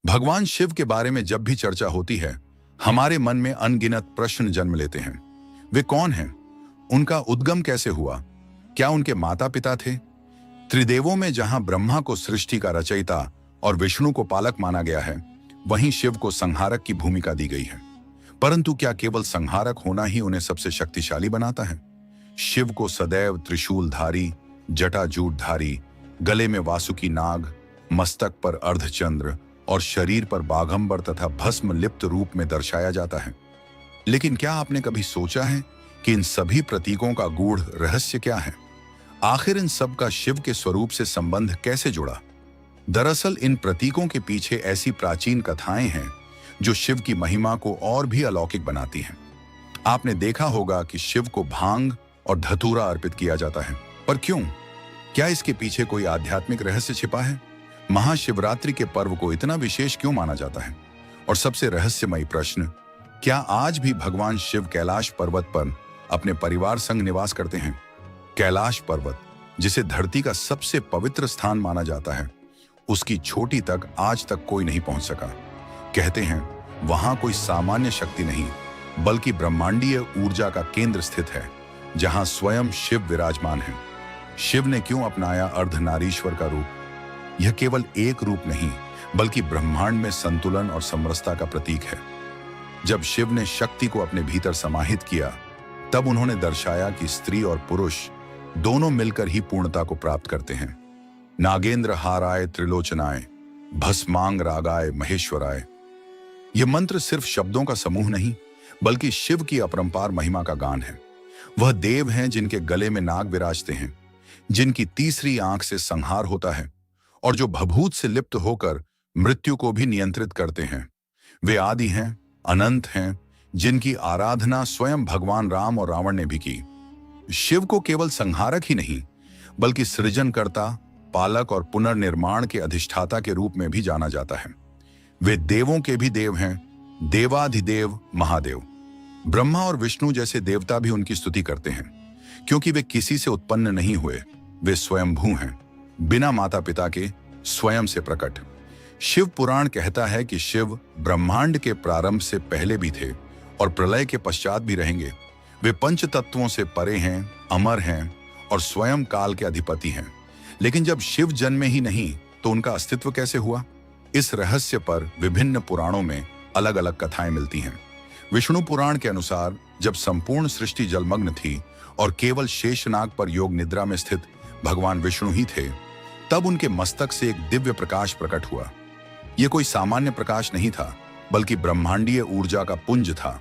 भगवान शिव के बारे में जब भी चर्चा होती है, हमारे मन में अनगिनत प्रश्न जन्म लेते हैं। वे कौन हैं? उनका उद्गम कैसे हुआ? क्या उनके माता पिता थे? त्रिदेवों में जहां ब्रह्मा को सृष्टि का रचयिता और विष्णु को पालक माना गया है, वहीं शिव को संहारक की भूमिका दी गई है। परंतु क्या केवल संहारक होना ही उन्हें सबसे शक्तिशाली बनाता है? शिव को सदैव त्रिशूलधारी, जटाजूटधारी, गले में वासुकी नाग, मस्तक पर अर्धचंद्र और शरीर पर बाघंबर तथा भस्म लिप्त रूप में दर्शाया जाता है। लेकिन क्या आपने कभी सोचा है कि इन सभी प्रतीकों का गूढ़ रहस्य क्या है? आखिर इन सब का शिव के स्वरूप से संबंध कैसे जुड़ा? दरअसल इन प्रतीकों के पीछे ऐसी प्राचीन कथाएं हैं जो शिव की महिमा को और भी अलौकिक बनाती हैं। आपने देखा होगा कि शिव को भांग और धतूरा अर्पित किया जाता है, पर क्यों? क्या इसके पीछे कोई आध्यात्मिक रहस्य छिपा है? महाशिवरात्रि के पर्व को इतना विशेष क्यों माना जाता है? और सबसे रहस्यमयी प्रश्न, क्या आज भी भगवान शिव कैलाश पर्वत पर अपने परिवार संग निवास करते हैं? कैलाश पर्वत, जिसे धरती का सबसे पवित्र स्थान माना जाता है, उसकी चोटी तक आज तक कोई नहीं पहुंच सका। कहते हैं वहां कोई सामान्य शक्ति नहीं, बल्कि ब्रह्मांडीय ऊर्जा का केंद्र स्थित है, जहां स्वयं शिव विराजमान है। शिव ने क्यों अपनाया अर्धनारीश्वर का रूप? यह केवल एक रूप नहीं, बल्कि ब्रह्मांड में संतुलन और समरसता का प्रतीक है। जब शिव ने शक्ति को अपने भीतर समाहित किया, तब उन्होंने दर्शाया कि स्त्री और पुरुष दोनों मिलकर ही पूर्णता को प्राप्त करते हैं। नागेंद्र हाराय त्रिलोचनाय, भस्मांग रागाय महेश्वराय। यह मंत्र सिर्फ शब्दों का समूह नहीं, बल्कि शिव की अपरंपार महिमा का गान है। वह देव हैं जिनके गले में नाग विराजते हैं, जिनकी तीसरी आंख से संहार होता है और जो भभूत से लिप्त होकर मृत्यु को भी नियंत्रित करते हैं। वे आदि हैं, अनंत हैं, जिनकी आराधना स्वयं भगवान राम और रावण ने भी की। शिव को केवल संहारक ही नहीं, बल्कि सृजनकर्ता, पालक और पुनर्निर्माण के अधिष्ठाता के रूप में भी जाना जाता है। वे देवों के भी देव हैं, देवाधिदेव महादेव। ब्रह्मा और विष्णु जैसे देवता भी उनकी स्तुति करते हैं, क्योंकि वे किसी से उत्पन्न नहीं हुए, वे स्वयंभू हैं, बिना माता पिता के, स्वयं से प्रकट। शिव पुराण कहता है कि शिव ब्रह्मांड के प्रारंभ से पहले भी थे और प्रलय के पश्चात भी रहेंगे। वे पंच तत्वों से परे हैं, अमर हैं और स्वयं काल के अधिपति हैं। लेकिन जब शिव जन्मे ही नहीं, तो उनका अस्तित्व कैसे हुआ? इस रहस्य पर विभिन्न पुराणों में अलग अलग कथाएं मिलती हैं। विष्णु पुराण के अनुसार जब संपूर्ण सृष्टि जलमग्न थी और केवल शेषनाग पर योग निद्रा में स्थित भगवान विष्णु ही थे, तब उनके मस्तक से एक दिव्य प्रकाश प्रकट हुआ। यह कोई सामान्य प्रकाश नहीं था, बल्कि ब्रह्मांडीय ऊर्जा का पुंज था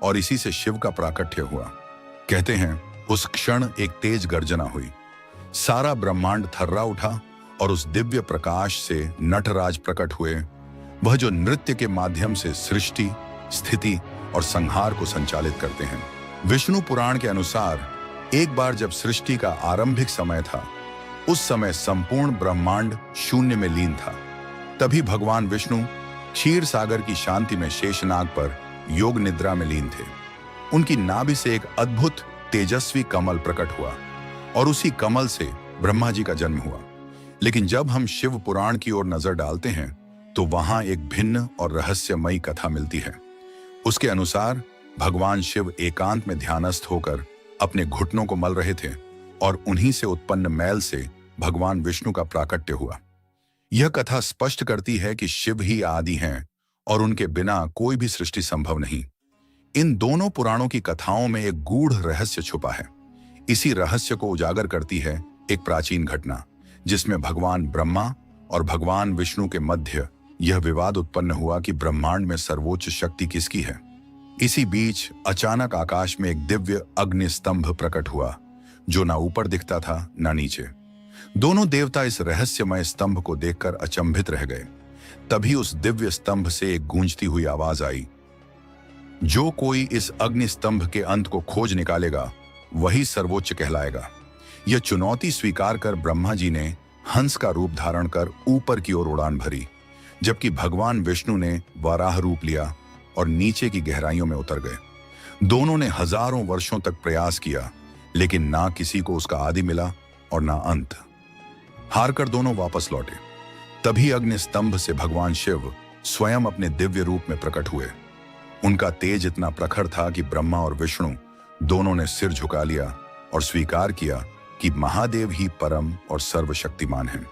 और इसी से शिव का प्राकट्य हुआ। कहते हैं उस क्षण एक तेज गर्जना हुई, सारा ब्रह्मांड थर्रा उठा और उस दिव्य प्रकाश से नटराज प्रकट हुए, वह जो नृत्य के माध्यम से सृष्टि, स्थिति और संहार को संचालित करते हैं। विष्णु पुराण के अनुसार एक बार जब सृष्टि का आरंभिक समय था, उस समय संपूर्ण ब्रह्मांड शून्य में लीन था। तभी भगवान विष्णु क्षीर सागर की शांति में शेषनाग पर योग निद्रा में लीन थे। उनकी नाभि से एक अद्भुत तेजस्वी कमल प्रकट हुआ और उसी कमल से ब्रह्मा जी का जन्म हुआ। लेकिन जब हम शिव पुराण की ओर नजर डालते हैं, तो वहां एक भिन्न और रहस्यमयी कथा मिलती है। उसके अनुसार भगवान शिव एकांत में ध्यानस्थ होकर अपने घुटनों को मल रहे थे और उन्हीं से उत्पन्न मैल से भगवान विष्णु का प्राकट्य हुआ। यह कथा स्पष्ट करती है कि शिव ही आदि हैं और उनके बिना कोई भी सृष्टि संभव नहीं। इन दोनों पुराणों की कथाओं में एक गूढ़ रहस्य छुपा है। इसी रहस्य को उजागर करती है एक प्राचीन घटना, जिसमें भगवान ब्रह्मा और भगवान विष्णु के मध्य यह विवाद उत्पन्न हुआ कि ब्रह्मांड में सर्वोच्च शक्ति किसकी है। इसी बीच अचानक आकाश में एक दिव्य अग्नि स्तंभ प्रकट हुआ, जो ना ऊपर दिखता था ना नीचे। दोनों देवता इस रहस्यमय स्तंभ को देखकर अचंभित रह गए। तभी उस दिव्य स्तंभ से एक गूंजती हुई आवाज आई, जो कोई इस अग्नि स्तंभ के अंत को खोज निकालेगा, वही सर्वोच्च कहलाएगा। यह चुनौती स्वीकार कर ब्रह्मा जी ने हंस का रूप धारण कर ऊपर की ओर उड़ान भरी, जबकि भगवान विष्णु ने वराह रूप लिया और नीचे की गहराइयों में उतर गए। दोनों ने हजारों वर्षों तक प्रयास किया, लेकिन ना किसी को उसका आदि मिला और ना अंत। हारकर दोनों वापस लौटे। तभी अग्नि स्तंभ से भगवान शिव स्वयं अपने दिव्य रूप में प्रकट हुए। उनका तेज इतना प्रखर था कि ब्रह्मा और विष्णु दोनों ने सिर झुका लिया और स्वीकार किया कि महादेव ही परम और सर्वशक्तिमान हैं।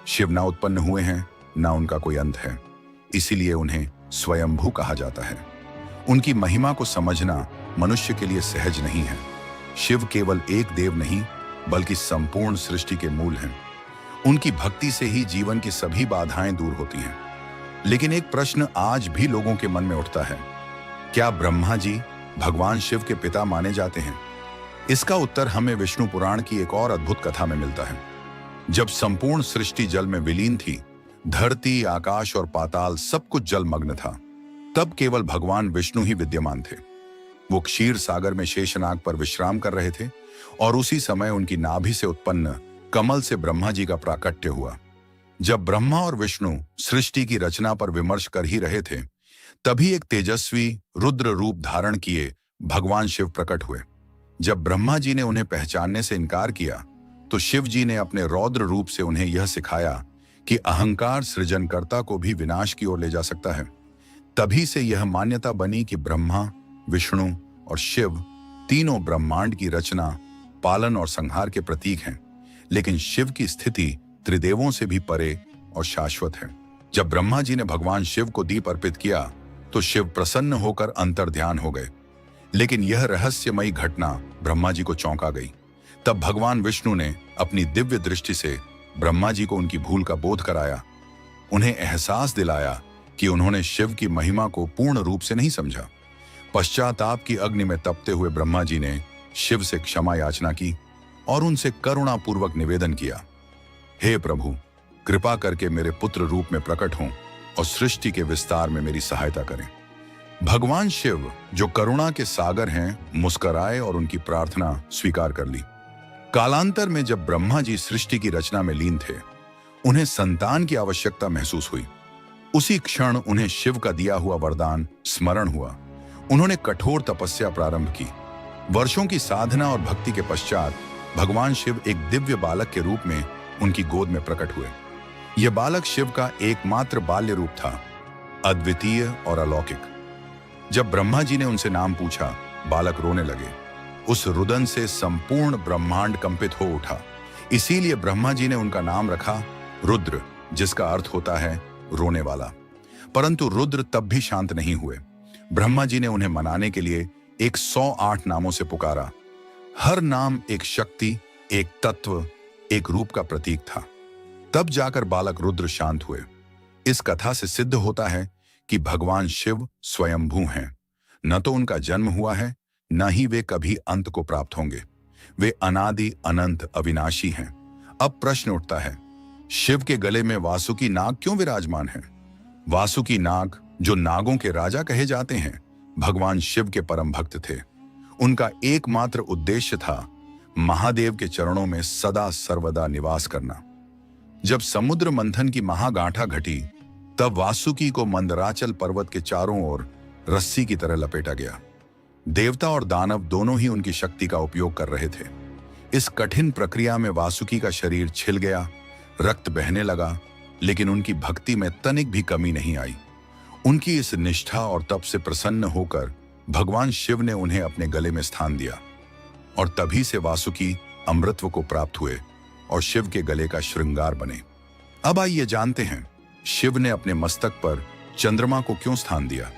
शिव ना उत्पन्न हुए हैं, ना उनका कोई अंत है, इसीलिए उन्हें स्वयंभू कहा जाता है। उनकी महिमा को समझना मनुष्य के लिए सहज नहीं है। शिव केवल एक देव नहीं, बल्कि संपूर्ण सृष्टि के मूल हैं। उनकी भक्ति से ही जीवन की सभी बाधाएं दूर होती हैं। लेकिन एक प्रश्न आज भी लोगों के मन में उठता है, क्या ब्रह्मा जी भगवान शिव के पिता माने जाते हैं? इसका उत्तर हमें विष्णु पुराण की एक और अद्भुत कथा में मिलता है। जब संपूर्ण सृष्टि जल में विलीन थी, धरती, आकाश और पाताल सब कुछ जलमग्न था, तब केवल भगवान विष्णु ही विद्यमान थे। वो क्षीर सागर में शेषनाग पर विश्राम कर रहे थे और उसी समय उनकी नाभि से उत्पन्न कमल से ब्रह्मा जी का प्राकट्य हुआ। जब ब्रह्मा और विष्णु सृष्टि की रचना पर विमर्श कर ही रहे थे, तभी एक तेजस्वी रुद्र रूप धारण किए भगवान शिव प्रकट हुए। जब ब्रह्मा जी ने उन्हें पहचानने से इनकार किया, तो शिव जी ने अपने रौद्र रूप से उन्हें यह सिखाया कि अहंकार सृजनकर्ता को भी विनाश की ओर ले जा सकता है। तभी से यह मान्यता बनी कि ब्रह्मा, विष्णु और शिव तीनों ब्रह्मांड की रचना, पालन और संहार के प्रतीक हैं, लेकिन शिव की स्थिति त्रिदेवों से भी परे और शाश्वत है। जब ब्रह्मा जी ने भगवान शिव को दीप अर्पित किया, तो शिव प्रसन्न होकर अंतर्ध्यान हो गए। लेकिन यह रहस्यमयी घटना ब्रह्मा जी को चौंका गई। तब भगवान विष्णु ने अपनी दिव्य दृष्टि से ब्रह्मा जी को उनकी भूल का बोध कराया, उन्हें एहसास दिलाया कि उन्होंने शिव की महिमा को पूर्ण रूप से नहीं समझा। पश्चाताप की अग्नि में तपते हुए ब्रह्मा जी ने शिव से क्षमा याचना की और उनसे करुणापूर्वक निवेदन किया, हे प्रभु, कृपा करके मेरे पुत्र रूप में प्रकट हों और सृष्टि के विस्तार में मेरी सहायता करें। भगवान शिव, जो करुणा के सागर हैं, मुस्कुराए और उनकी प्रार्थना स्वीकार कर ली। कालांतर में जब ब्रह्मा जी सृष्टि की रचना में लीन थे, उन्हें संतान की आवश्यकता महसूस हुई। उसी क्षण उन्हें शिव का दिया हुआ वरदान स्मरण हुआ। उन्होंने कठोर तपस्या प्रारंभ की। वर्षों की साधना और भक्ति के पश्चात भगवान शिव एक दिव्य बालक के रूप में उनकी गोद में प्रकट हुए। यह बालक शिव का एकमात्र बाल्य रूप था, अद्वितीय और अलौकिक। जब ब्रह्मा जी ने उनसे नाम पूछा, बालक रोने लगे। उस रुदन से संपूर्ण ब्रह्मांड कंपित हो उठा। इसीलिए ब्रह्मा जी ने उनका नाम रखा रुद्र, जिसका अर्थ होता है रोने वाला। परंतु रुद्र तब भी शांत नहीं हुए। ब्रह्मा जी ने उन्हें मनाने के लिए 108 नामों से पुकारा। हर नाम एक शक्ति, एक तत्व, एक रूप का प्रतीक था। तब जाकर बालक रुद्र शांत हुए। इस कथा से सिद्ध होता है कि भगवान शिव स्वयंभू हैं। न तो उनका जन्म हुआ है, न ही वे कभी अंत को प्राप्त होंगे। वे अनादि, अनंत, अविनाशी हैं। अब प्रश्न उठता है, शिव के गले में वासुकी नाग क्यों विराजमान है? वासुकी नाग, जो नागों के राजा कहे जाते हैं, भगवान शिव के परम भक्त थे। उनका एकमात्र उद्देश्य था महादेव के चरणों में सदा सर्वदा निवास करना। जब समुद्र मंथन की महागांठा घटी, तब वासुकी को मंदराचल पर्वत के चारों ओर रस्सी की तरह लपेटा गया। देवता और दानव दोनों ही उनकी शक्ति का उपयोग कर रहे थे। इस कठिन प्रक्रिया में वासुकी का शरीर छिल गया, रक्त बहने लगा, लेकिन उनकी भक्ति में तनिक भी कमी नहीं आई। उनकी इस निष्ठा और तप से प्रसन्न होकर भगवान शिव ने उन्हें अपने गले में स्थान दिया और तभी से वासुकी अमृतत्व को प्राप्त हुए और शिव के गले का श्रृंगार बने। अब आइए जानते हैं, शिव ने अपने मस्तक पर चंद्रमा को क्यों स्थान दिया।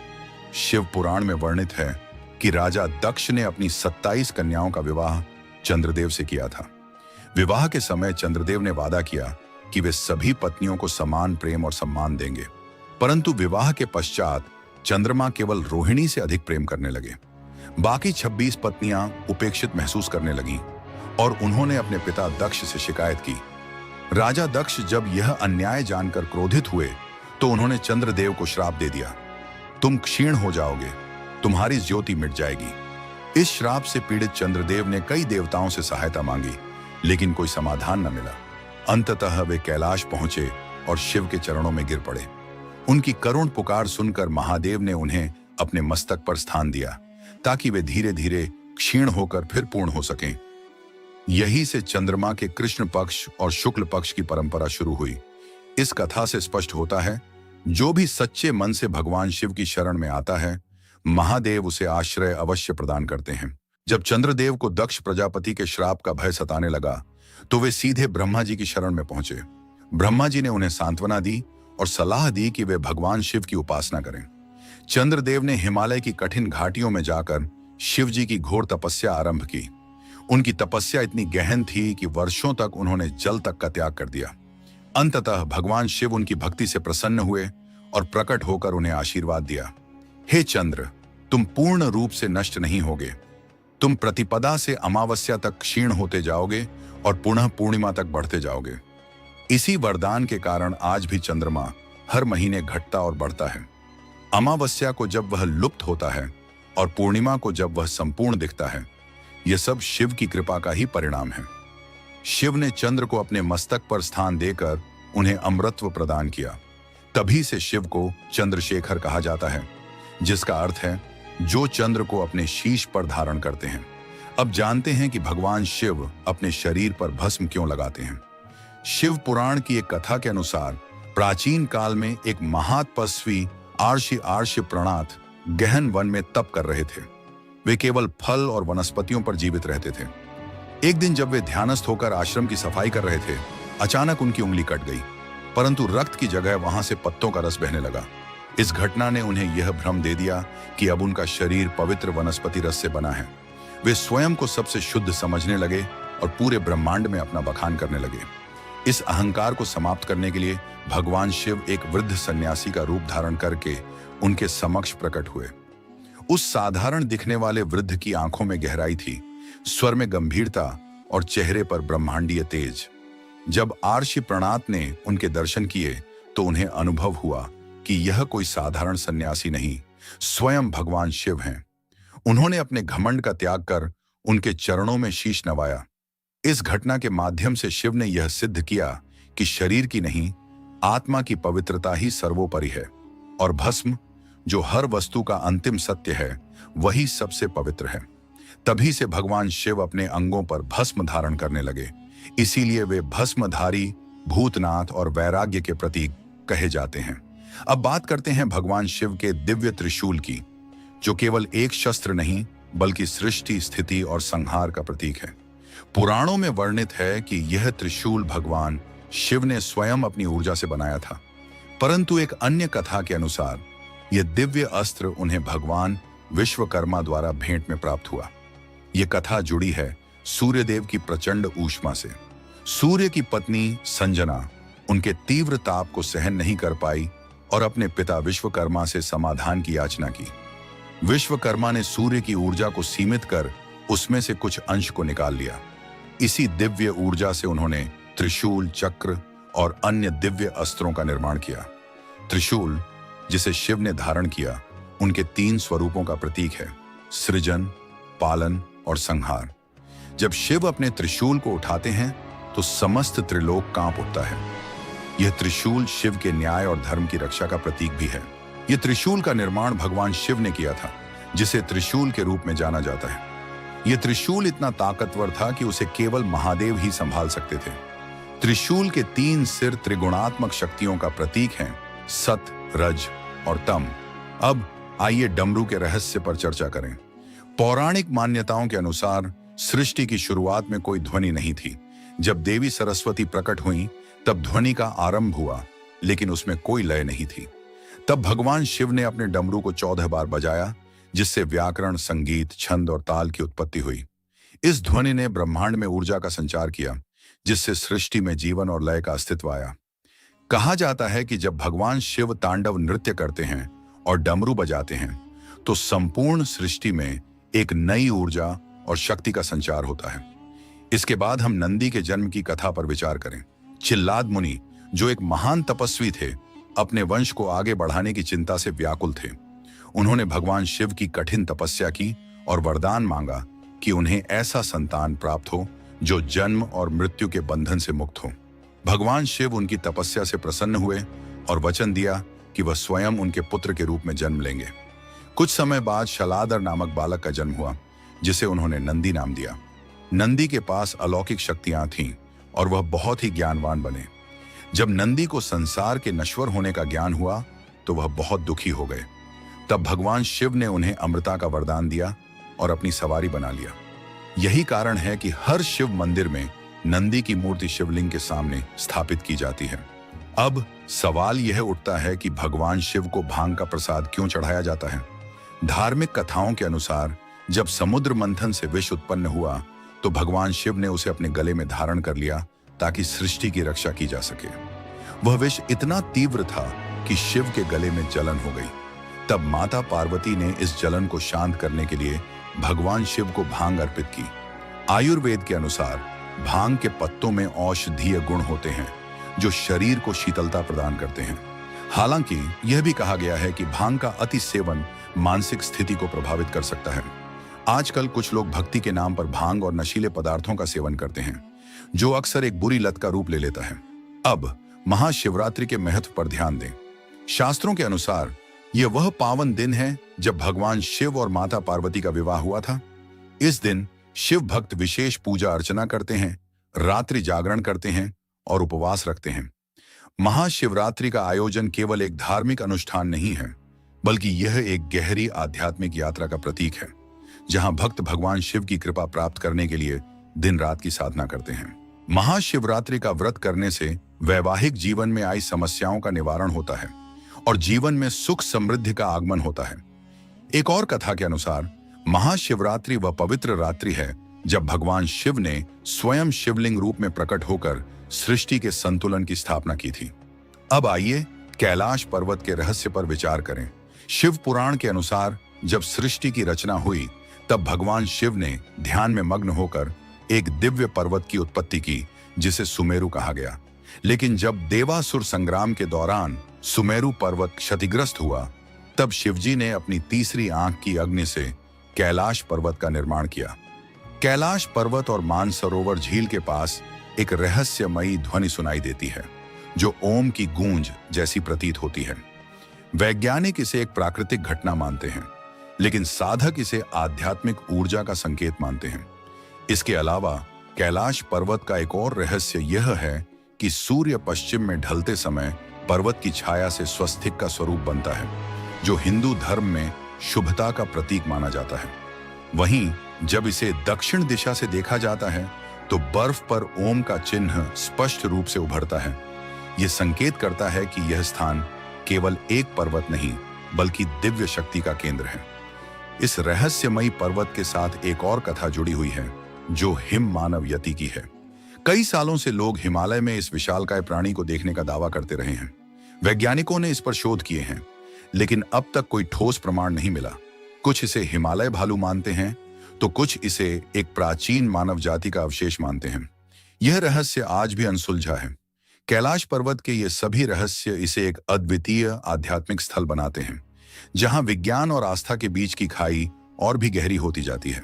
शिव पुराण में वर्णित है कि राजा दक्ष ने अपनी 27 कन्याओं का विवाह चंद्रदेव से किया था। विवाह के समय चंद्रदेव ने वादा किया कि वे सभी पत्नियों को समान प्रेम और सम्मान देंगे, परंतु विवाह के पश्चात चंद्रमा केवल रोहिणी से अधिक प्रेम करने लगे। बाकी 26 पत्नियां उपेक्षित महसूस करने लगीं और उन्होंने अपने पिता दक्ष से शिकायत की। राजा दक्ष जब यह अन्याय जानकर क्रोधित हुए, तो उन्होंने चंद्रदेव को श्राप दे दिया, तुम क्षीण हो जाओगे, तुम्हारी ज्योति मिट जाएगी। इस श्राप से पीड़ित चंद्रदेव ने कई देवताओं से सहायता मांगी, लेकिन कोई समाधान न मिला। अंततः वे कैलाश पहुंचे और शिव के चरणों में गिर पड़े। उनकी करुण पुकार सुनकर महादेव ने उन्हें अपने मस्तक पर स्थान दिया, ताकि वे धीरे धीरे क्षीण होकर फिर पूर्ण हो सकें। यही से चंद्रमा के कृष्ण पक्ष और शुक्ल पक्ष की परंपरा शुरू हुई। इस कथा से स्पष्ट होता है, जो भी सच्चे मन से भगवान शिव की शरण में आता है, महादेव उसे आश्रय अवश्य प्रदान करते हैं। जब चंद्रदेव को दक्ष प्रजापति के श्राप का भय सताने लगा, तो वे सीधे ब्रह्मा जी की शरण में पहुंचे। ब्रह्मा जी ने उन्हें सांत्वना दी और सलाह दी कि वे भगवान शिव की उपासना करें। चंद्रदेव ने हिमालय की कठिन घाटियों में जाकर शिव जी की घोर तपस्या आरंभ की। उनकी तपस्या इतनी गहन थी कि वर्षों तक उन्होंने जल तक का त्याग कर दिया। अंततः भगवान शिव उनकी भक्ति से प्रसन्न हुए और प्रकट होकर उन्हें आशीर्वाद दिया। हे चंद्र, तुम पूर्ण रूप से नष्ट नहीं होगे। तुम प्रतिपदा से अमावस्या तक क्षीण होते जाओगे और पुनः पूर्णिमा तक बढ़ते जाओगे। इसी वरदान के कारण आज भी चंद्रमा हर महीने घटता और बढ़ता है। अमावस्या को जब वह लुप्त होता है और पूर्णिमा को जब वह संपूर्ण दिखता है, यह सब शिव की कृपा का ही परिणाम है। शिव ने चंद्र को अपने मस्तक पर स्थान देकर उन्हें अमृतत्व प्रदान किया। तभी से शिव को चंद्रशेखर कहा जाता है, जिसका अर्थ है जो चंद्र को अपने शीश पर धारण करते हैं। अब जानते हैं कि भगवान शिव अपने शरीर पर भस्म क्यों लगाते हैं। शिव पुराण की एक कथा के अनुसार प्राचीन काल में एक महातपस्वी आर्षि प्रणात गहन वन में तप कर रहे थे। वे केवल फल और वनस्पतियों पर जीवित रहते थे। एक दिन जब वे ध्यानस्थ होकर आश्रम की सफाई कर रहे थे, अचानक उनकी उंगली कट गई, परंतु रक्त की जगह वहां से पत्तों का रस बहने लगा। इस घटना ने उन्हें यह भ्रम दे दिया कि अब उनका शरीर पवित्र वनस्पति रस से बना है। वे स्वयं को सबसे शुद्ध समझने लगे और पूरे ब्रह्मांड में अपना बखान करने लगे। इस अहंकार को समाप्त करने के लिए भगवान शिव एक वृद्ध सन्यासी का रूप धारण करके उनके समक्ष प्रकट हुए। उस साधारण दिखने वाले वृद्ध की आंखों में गहराई थी, स्वर में गंभीरता और चेहरे पर ब्रह्मांडीय तेज। जब आर्षि प्रणात ने उनके दर्शन किए तो उन्हें अनुभव हुआ कि यह कोई साधारण सन्यासी नहीं, स्वयं भगवान शिव हैं। उन्होंने अपने घमंड का त्याग कर उनके चरणों में शीश नवाया। इस घटना के माध्यम से शिव ने यह सिद्ध किया कि शरीर की नहीं, आत्मा की पवित्रता ही सर्वोपरि है और भस्म, जो हर वस्तु का अंतिम सत्य है, वही सबसे पवित्र है। तभी से भगवान शिव अपने अंगों पर भस्म धारण करने लगे। इसीलिए वे भस्मधारी, भूतनाथ और वैराग्य के प्रतीक कहे जाते हैं। अब बात करते हैं भगवान शिव के दिव्य त्रिशूल की, जो केवल एक शस्त्र नहीं बल्कि सृष्टि, स्थिति और संहार का प्रतीक है। पुराणों में वर्णित है कि यह त्रिशूल भगवान शिव ने स्वयं अपनी ऊर्जा से बनाया था, परंतु एक अन्य कथा के अनुसार यह दिव्य अस्त्र उन्हें भगवान विश्वकर्मा द्वारा भेंट में प्राप्त हुआ। यह कथा जुड़ी है सूर्यदेव की प्रचंड ऊष्मा से। सूर्य की पत्नी संजना उनके तीव्र ताप को सहन नहीं कर पाई और अपने पिता विश्वकर्मा से समाधान की याचना की। विश्वकर्मा ने सूर्य की ऊर्जा को सीमित कर उसमें से कुछ अंश को निकाल लिया। इसी दिव्य ऊर्जा से उन्होंने त्रिशूल, चक्र और अन्य दिव्य अस्त्रों का निर्माण किया। त्रिशूल, जिसे शिव ने धारण किया, उनके 3 स्वरूपों का प्रतीक है: सृजन, पालन और संहार। जब शिव अपने त्रिशूल को उठाते हैं तो समस्त त्रिलोक कांप उठता है। यह त्रिशूल शिव के न्याय और धर्म की रक्षा का प्रतीक भी है। यह त्रिशूल का निर्माण भगवान शिव ने किया था, जिसे त्रिशूल के रूप में जाना जाता है। यह त्रिशूल इतना ताकतवर था कि उसे केवल महादेव ही संभाल सकते थे। त्रिशूल के 3 सिर त्रिगुणात्मक शक्तियों का प्रतीक हैं: सत, रज और तम। अब आइए डमरू के रहस्य पर चर्चा करें। पौराणिक मान्यताओं के अनुसार सृष्टि की शुरुआत में कोई ध्वनि नहीं थी। जब देवी सरस्वती प्रकट हुई तब ध्वनि का आरंभ हुआ, लेकिन उसमें कोई लय नहीं थी। तब भगवान शिव ने अपने डमरू को 14 बार बजाया, जिससे व्याकरण, संगीत, छंद और ताल की उत्पत्ति हुई। इस ध्वनि ने ब्रह्मांड में ऊर्जा का संचार किया, जिससे सृष्टि में जीवन और लय का अस्तित्व आया। कहा जाता है कि जब भगवान शिव तांडव नृत्य करते हैं और डमरू बजाते हैं, तो संपूर्ण सृष्टि में एक नई ऊर्जा और शक्ति का संचार होता है। इसके बाद हम नंदी के जन्म की कथा पर विचार करें। चिल्लाद मुनि, जो एक महान तपस्वी थे, अपने वंश को आगे बढ़ाने की चिंता से व्याकुल थे। उन्होंने भगवान शिव की कठिन तपस्या की और वरदान मांगा कि उन्हें ऐसा संतान प्राप्त हो जो जन्म और मृत्यु के बंधन से मुक्त हो। भगवान शिव उनकी तपस्या से प्रसन्न हुए और वचन दिया कि वह स्वयं उनके पुत्र के रूप में जन्म लेंगे। कुछ समय बाद शलादर नामक बालक का जन्म हुआ, जिसे उन्होंने नंदी नाम दिया। नंदी के पास अलौकिक शक्तियां थीं और वह बहुत ही ज्ञानवान बने। जब नंदी को संसार के नश्वर होने का ज्ञान हुआ, तो वह बहुत दुखी हो गए। तब भगवान शिव ने उन्हें अमृता का वरदान दिया और अपनी सवारी बना लिया। यही कारण है कि हर शिव मंदिर में नंदी की मूर्ति शिवलिंग के सामने स्थापित की जाती है। अब सवाल यह उठता है कि भगवान शिव को भांग का प्रसाद क्यों चढ़ाया जाता है। धार्मिक कथाओं के अनुसार जब समुद्र मंथन से विष उत्पन्न हुआ तो भगवान शिव ने उसे अपने गले में धारण कर लिया ताकि सृष्टि की रक्षा की जा सके। वह विष इतना तीव्र था कि शिव के गले में जलन हो गई। तब माता पार्वती ने इस जलन को शांत करने के लिए भगवान शिव को भांग अर्पित की। आयुर्वेद के अनुसार भांग के पत्तों में औषधीय गुण होते हैं जो शरीर को शीतलता प्रदान करते हैं। हालांकि यह भी कहा गया है कि भांग का अति सेवन मानसिक स्थिति को प्रभावित कर सकता है। आजकल कुछ लोग भक्ति के नाम पर भांग और नशीले पदार्थों का सेवन करते हैं, जो अक्सर एक बुरी लत का रूप ले लेता है। अब महाशिवरात्रि के महत्व पर ध्यान दें। शास्त्रों के अनुसार यह वह पावन दिन है जब भगवान शिव और माता पार्वती का विवाह हुआ था। इस दिन शिव भक्त विशेष पूजा अर्चना करते हैं, रात्रि जागरण करते हैं और उपवास रखते हैं। महाशिवरात्रि का आयोजन केवल एक धार्मिक अनुष्ठान नहीं है, बल्कि यह एक गहरी आध्यात्मिक यात्रा का प्रतीक है, जहां भक्त भगवान शिव की कृपा प्राप्त करने के लिए दिन रात की साधना करते हैं। महाशिवरात्रि का व्रत करने से वैवाहिक जीवन में आई समस्याओं का निवारण होता है और जीवन में सुख समृद्धि का आगमन होता है। एक और कथा के अनुसार महाशिवरात्रि वह पवित्र रात्रि है जब भगवान शिव ने स्वयं शिवलिंग रूप में प्रकट होकर सृष्टि के संतुलन की स्थापना की थी। अब आइए कैलाश पर्वत के रहस्य पर विचार करें। शिव पुराण के अनुसार जब सृष्टि की रचना हुई तब भगवान शिव ने ध्यान में मग्न होकर एक दिव्य पर्वत की उत्पत्ति की जिसे सुमेरु कहा गया। लेकिन जब देवासुर संग्राम के दौरान सुमेरु पर्वत क्षतिग्रस्त हुआ तब शिवजी ने अपनी तीसरी आंख की अग्नि से कैलाश पर्वत का निर्माण किया। कैलाश पर्वत और मानसरोवर झील के पास एक रहस्यमयी ध्वनि सुनाई देती है जो ओम की गूंज जैसी प्रतीत होती है। वैज्ञानिक इसे एक प्राकृतिक घटना मानते हैं, लेकिन साधक इसे आध्यात्मिक ऊर्जा का संकेत मानते हैं। इसके अलावा कैलाश पर्वत का एक और रहस्य यह है कि सूर्य पश्चिम में ढलते समय पर्वत की छाया से स्वस्तिक का स्वरूप बनता है, जो हिंदू धर्म में शुभता का प्रतीक माना जाता है। वहीं जब इसे दक्षिण दिशा से देखा जाता है तो बर्फ पर ओम का चिन्ह स्पष्ट रूप से उभरता है। यह संकेत करता है कि यह स्थान केवल एक पर्वत नहीं बल्कि दिव्य शक्ति का केंद्र है। इस रहस्यमयी पर्वत के साथ एक और कथा जुड़ी हुई है जो हिम मानव यति की है। कई सालों से लोग हिमालय में इस विशालकाय प्राणी को देखने का दावा करते रहे हैं। वैज्ञानिकों ने इस पर शोध किए हैं, लेकिन अब तक कोई ठोस प्रमाण नहीं मिला। कुछ इसे हिमालय भालू मानते हैं तो कुछ इसे एक प्राचीन मानव जाति का अवशेष मानते हैं। यह रहस्य आज भी अनसुलझा है। कैलाश पर्वत के ये सभी रहस्य इसे एक अद्वितीय आध्यात्मिक स्थल बनाते हैं, जहां विज्ञान और आस्था के बीच की खाई और भी गहरी होती जाती है।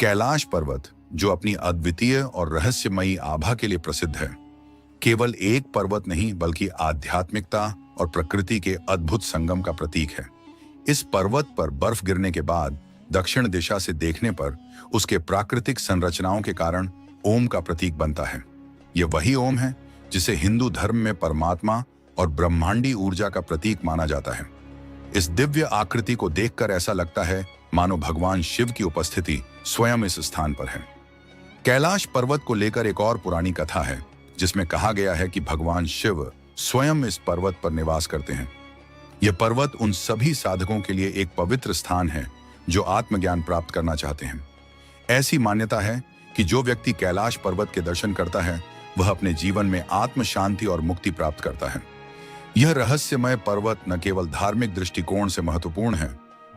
कैलाश पर्वत, जो अपनी अद्वितीय और रहस्यमयी आभा के लिए प्रसिद्ध है, केवल एक पर्वत नहीं बल्कि आध्यात्मिकता और प्रकृति के अद्भुत संगम का प्रतीक है। इस पर्वत पर बर्फ गिरने के बाद दक्षिण दिशा से देखने पर उसके प्राकृतिक संरचनाओं के कारण ओम का प्रतीक बनता है। यह वही ओम है जिसे हिंदू धर्म में परमात्मा और ब्रह्मांडी ऊर्जा का प्रतीक माना जाता है। इस दिव्य आकृति को देखकर ऐसा लगता है मानो भगवान शिव की उपस्थिति स्वयं इस स्थान पर है। कैलाश पर्वत को लेकर एक और पुरानी कथा है जिसमें कहा गया है कि भगवान शिव स्वयं इस पर्वत पर निवास करते हैं। यह पर्वत उन सभी साधकों के लिए एक पवित्र स्थान है जो आत्मज्ञान प्राप्त करना चाहते हैं। ऐसी मान्यता है कि जो व्यक्ति कैलाश पर्वत के दर्शन करता है वह अपने जीवन में आत्म शांति और मुक्ति प्राप्त करता है। यह रहस्यमय पर्वत न केवल धार्मिक दृष्टिकोण से महत्वपूर्ण है,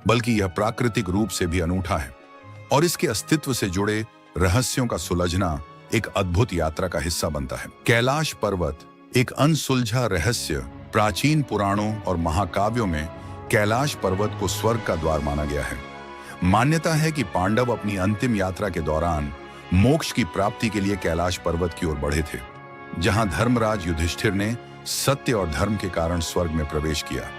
बल्कि यह प्राकृतिक रूप से भी अनूठा है और इसके अस्तित्व से जुड़े रहस्यों का सुलझना एक अद्भुत यात्रा का हिस्सा बनता है। कैलाश पर्वत एक अनसुलझा रहस्य। प्राचीन पुराणों और महाकाव्यों में कैलाश पर्वत को स्वर्ग का द्वार माना गया है। मान्यता है कि पांडव अपनी अंतिम यात्रा के दौरान मोक्ष की प्राप्ति के लिए कैलाश पर्वत की ओर बढ़े थे, जहां धर्मराज युधिष्ठिर ने सत्य और धर्म के कारण स्वर्ग में प्रवेश किया।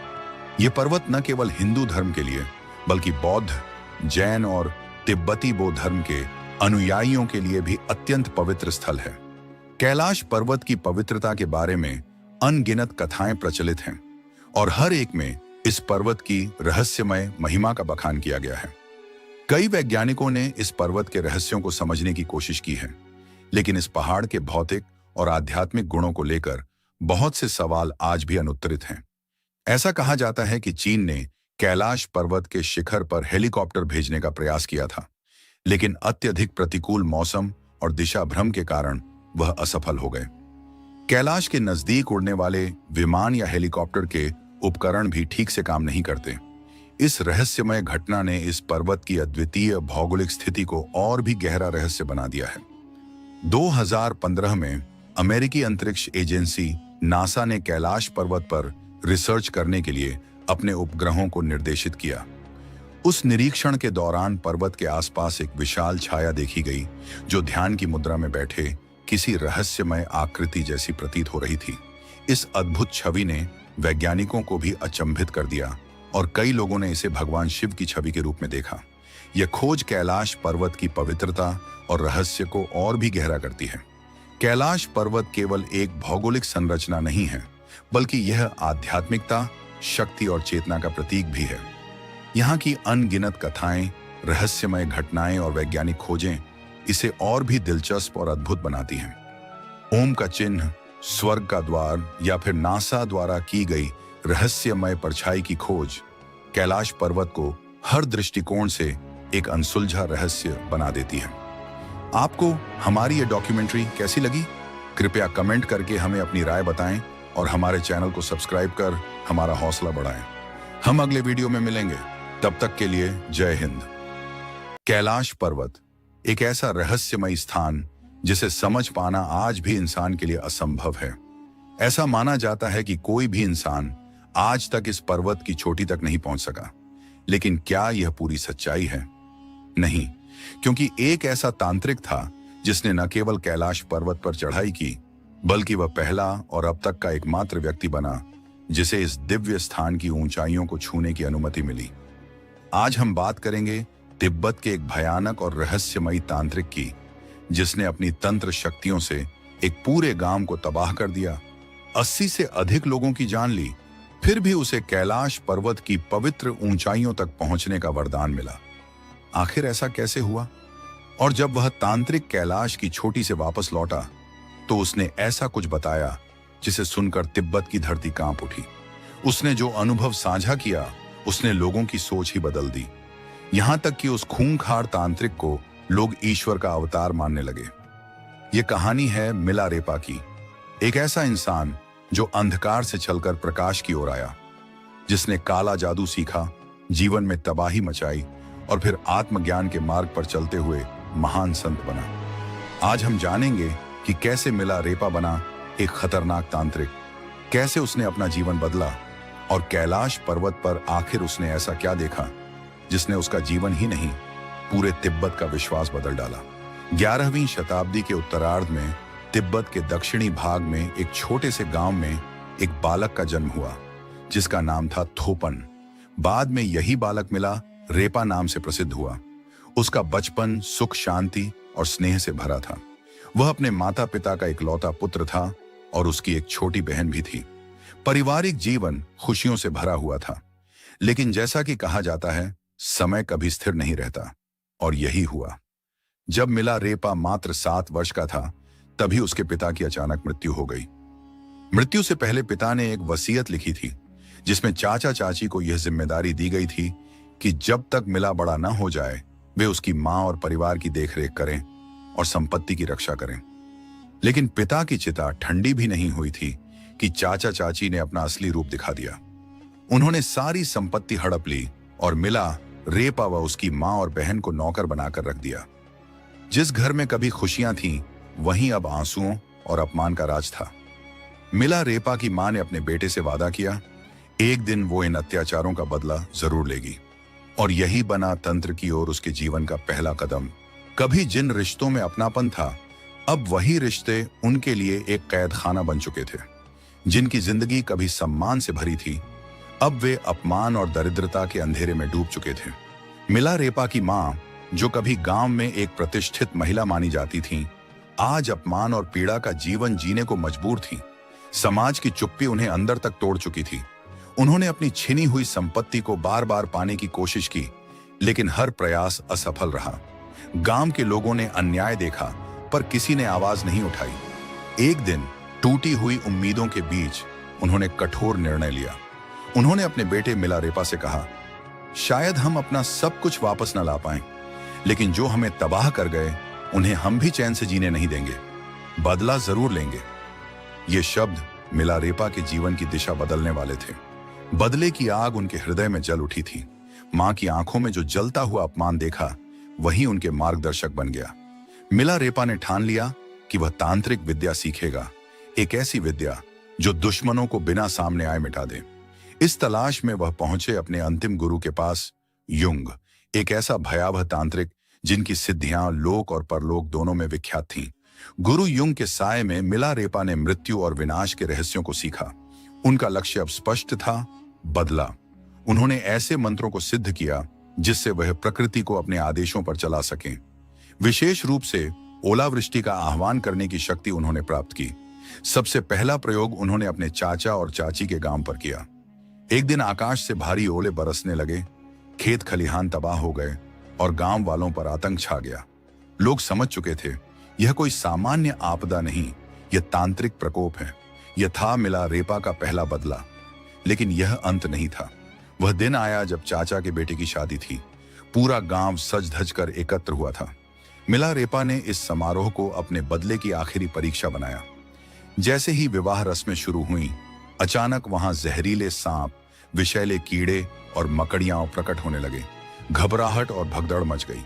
यह पर्वत न केवल हिंदू धर्म के लिए बल्कि बौद्ध, जैन और तिब्बती बौद्ध धर्म के अनुयायियों के लिए भी अत्यंत पवित्र स्थल है। कैलाश पर्वत की पवित्रता के बारे में अनगिनत कथाएं प्रचलित हैं। और हर एक में इस पर्वत की रहस्यमय महिमा का बखान किया गया है। कई वैज्ञानिकों ने इस पर्वत के रहस्यों को समझने की कोशिश की है, लेकिन इस पहाड़ के भौतिक और आध्यात्मिक गुणों को लेकर बहुत से सवाल आज भी अनुत्तरित हैं। ऐसा कहा जाता है कि चीन ने कैलाश पर्वत के शिखर पर हेलीकॉप्टर भेजने का प्रयास किया था, लेकिन अत्यधिक प्रतिकूल मौसम और दिशा भ्रम के कारण वह असफल हो गए। कैलाश के नजदीक उड़ने वाले विमान या हेलीकॉप्टर के उपकरण भी ठीक से काम नहीं करते। इस रहस्यमय घटना ने इस पर्वत की अद्वितीय भौगोलिक स्थिति को और भी गहरा रहस्य बना दिया है। 2015 में अमेरिकी अंतरिक्ष एजेंसी नासा ने कैलाश पर्वत पर रिसर्च करने के लिए अपने उपग्रहों को निर्देशित किया। उस निरीक्षण के दौरान पर्वत के आसपास एक विशाल छाया देखी गई, जो ध्यान की मुद्रा में बैठे किसी रहस्यमय आकृति जैसी प्रतीत हो रही थी। इस अद्भुत छवि ने वैज्ञानिकों को भी अचंभित कर दिया और कई लोगों ने इसे भगवान शिव की छवि के रूप में देखा। यह खोज कैलाश पर्वत की पवित्रता और रहस्य को और भी गहरा करती है। कैलाश पर्वत केवल एक भौगोलिक संरचना नहीं है, बल्कि यह आध्यात्मिकता, शक्ति और चेतना का प्रतीक भी है। यहाँ की अनगिनत कथाएं, रहस्यमय घटनाएं और वैज्ञानिक खोजें इसे और भी दिलचस्प और अद्भुत बनाती हैं। ओम का चिन्ह, स्वर्ग का द्वार या फिर नासा द्वारा की गई रहस्यमय परछाई की खोज कैलाश पर्वत को हर दृष्टिकोण से एक अनसुलझा रहस्य बना देती है। आपको हमारी ये डॉक्यूमेंट्री कैसी लगी? कृपया कमेंट करके हमें अपनी राय बताएं और हमारे चैनल को सब्सक्राइब कर हमारा हौसला बढ़ाएं। हम अगले वीडियो में मिलेंगे, तब तक के लिए जय हिंद। कैलाश पर्वत एक ऐसा रहस्यमय स्थान जिसे समझ पाना आज भी इंसान के लिए असंभव है। ऐसा माना जाता है कि कोई भी इंसान आज तक इस पर्वत की चोटी तक नहीं पहुंच सका, लेकिन क्या यह पूरी सच्चाई है? नहीं, क्योंकि एक ऐसा तांत्रिक था जिसने न केवल कैलाश पर्वत पर चढ़ाई की, बल्कि वह पहला और अब तक का एकमात्र व्यक्ति बना जिसे इस दिव्य स्थान की ऊंचाइयों को छूने की अनुमति मिली। आज हम बात करेंगे तिब्बत के एक भयानक और रहस्यमयी तांत्रिक की, जिसने अपनी तंत्र शक्तियों से एक पूरे गांव को तबाह कर दिया, 80 से अधिक लोगों की जान ली, फिर भी उसे कैलाश पर्वत की पवित्र ऊंचाइयों तक पहुंचने का वरदान मिला। आखिर ऐसा कैसे हुआ? और जब वह तांत्रिक कैलाश की चोटी से वापस लौटा तो उसने ऐसा कुछ बताया जिसे सुनकर तिब्बत की धरती कांप उठी। उसने जो अनुभव साझा किया उसने लोगों की सोच ही बदल दी, यहां तक कि उस खूंखार तांत्रिक को लोग ईश्वर का अवतार मानने लगे। ये कहानी है मिलारेपा की, एक ऐसा इंसान जो अंधकार से चलकर प्रकाश की ओर आया, जिसने काला जादू सीखा, जीवन में तबाही मचाई और फिर आत्मज्ञान के मार्ग पर चलते हुए महान संत बना। आज हम जानेंगे कि कैसे मिलारेपा बना एक खतरनाक तांत्रिक, कैसे उसने अपना जीवन बदला और कैलाश पर्वत पर आखिर उसने ऐसा क्या देखा जिसने उसका जीवन ही नहीं पूरे तिब्बत का विश्वास बदल डाला। 11वीं शताब्दी के उत्तरार्ध में तिब्बत के दक्षिणी भाग में एक छोटे से गांव में एक बालक का जन्म हुआ जिसका नाम था थोपन। बाद में यही बालक मिला रेपा नाम से प्रसिद्ध हुआ। उसका बचपन सुख, शांति और स्नेह से भरा था। वह अपने माता पिता का इकलौता पुत्र था और उसकी एक छोटी बहन भी थी। पारिवारिक जीवन खुशियों से भरा हुआ था, लेकिन जैसा कि कहा जाता है, समय कभी स्थिर नहीं रहता, और यही हुआ। जब मिलारेपा मात्र 7 वर्ष का था, तभी उसके पिता की अचानक मृत्यु हो गई। मृत्यु से पहले पिता ने एक वसीयत लिखी थी, जिसमें चाचा चाची को यह जिम्मेदारी दी गई थी कि जब तक मिला बड़ा न हो जाए, वे उसकी मां और परिवार की देखरेख करें और संपत्ति की रक्षा करें। लेकिन पिता की चिता ठंडी भी नहीं हुई थी कि चाचा चाची ने अपना असली रूप दिखा दिया। उन्होंने सारी संपत्ति हड़प ली और मिला रेपा व उसकी मां और बहन को नौकर बनाकर रख दिया। जिस घर में कभी खुशियां थीं, वहीं अब आंसुओं और अपमान का राज था। मिला रेपा की मां ने अपने बेटे से वादा किया, एक दिन वो इन अत्याचारों का बदला जरूर लेगी, और यही बना तंत्र की ओर उसके जीवन का पहला कदम। कभी जिन रिश्तों में अपनापन था, अब वही रिश्ते उनके लिए एक कैद खाना बन चुके थे। जिनकी जिंदगी कभी सम्मान से भरी थी, अब वे अपमान और दरिद्रता के अंधेरे में डूब चुके थे। मिला रेपा की मां, जो कभी गांव में एक प्रतिष्ठित महिला मानी जाती थीं, आज अपमान और पीड़ा का जीवन जीने को मजबूर थीं। समाज की चुप्पी उन्हें अंदर तक तोड़ चुकी थी। उन्होंने अपनी छिनी हुई संपत्ति को बार बार पाने की कोशिश की, लेकिन हर प्रयास असफल रहा। गांव के लोगों ने अन्याय देखा, पर किसी ने आवाज नहीं उठाई। एक दिन टूटी हुई उम्मीदों के बीच उन्होंने कठोर निर्णय लिया। उन्होंने अपने बेटे मिलारेपा से कहा, शायद हम अपना सब कुछ वापस न ला पाएं, लेकिन जो हमें तबाह कर गए उन्हें हम भी चैन से जीने नहीं देंगे। बदला जरूर लेंगे। ये शब्द मिलारेपा के जीवन की दिशा बदलने वाले थे। बदले की आग उनके हृदय में जल उठी थी। मां की आंखों में जो जलता हुआ अपमान देखा, वही उनके मार्गदर्शक बन गया। मिलारेपा ने ठान लिया कि वह तांत्रिक विद्या सीखेगा, एक ऐसी विद्या जो दुश्मनों को बिना सामने आए मिटा दे। इस तलाश में वह पहुंचे अपने अंतिम गुरु के पास, युंग, एक ऐसा भयावह तांत्रिक जिनकी सिद्धियां लोक और परलोक दोनों में विख्यात थीं। गुरु युंग के साय में मिलारेपा ने मृत्यु और विनाश के रहस्यों को सीखा। उनका लक्ष्य अब स्पष्ट था, बदला। उन्होंने ऐसे मंत्रों को सिद्ध किया जिससे वह प्रकृति को अपने आदेशों पर चला सकें। विशेष रूप से ओलावृष्टि का आह्वान करने की शक्ति उन्होंने प्राप्त की। सबसे पहला प्रयोग उन्होंने अपने चाचा और चाची के गांव पर किया। एक दिन आकाश से भारी ओले बरसने लगे, खेत खलिहान तबाह हो गए और गांव वालों पर आतंक छा गया। लोग समझ चुके थे, यह कोई सामान्य आपदा नहीं, यह तांत्रिक प्रकोप है। यह था मिलारेपा का पहला बदला। लेकिन यह अंत नहीं था। वह दिन आया जब चाचा के बेटे की शादी थी। पूरा गांव सज धज कर एकत्र हुआ था। मिलारेपा ने इस समारोह को अपने बदले की आखिरी परीक्षा बनाया। जैसे ही विवाह रस्में शुरू हुई, अचानक वहां जहरीले सांप, विषैले कीड़े और मकड़ियां प्रकट होने लगे। घबराहट और भगदड़ मच गई।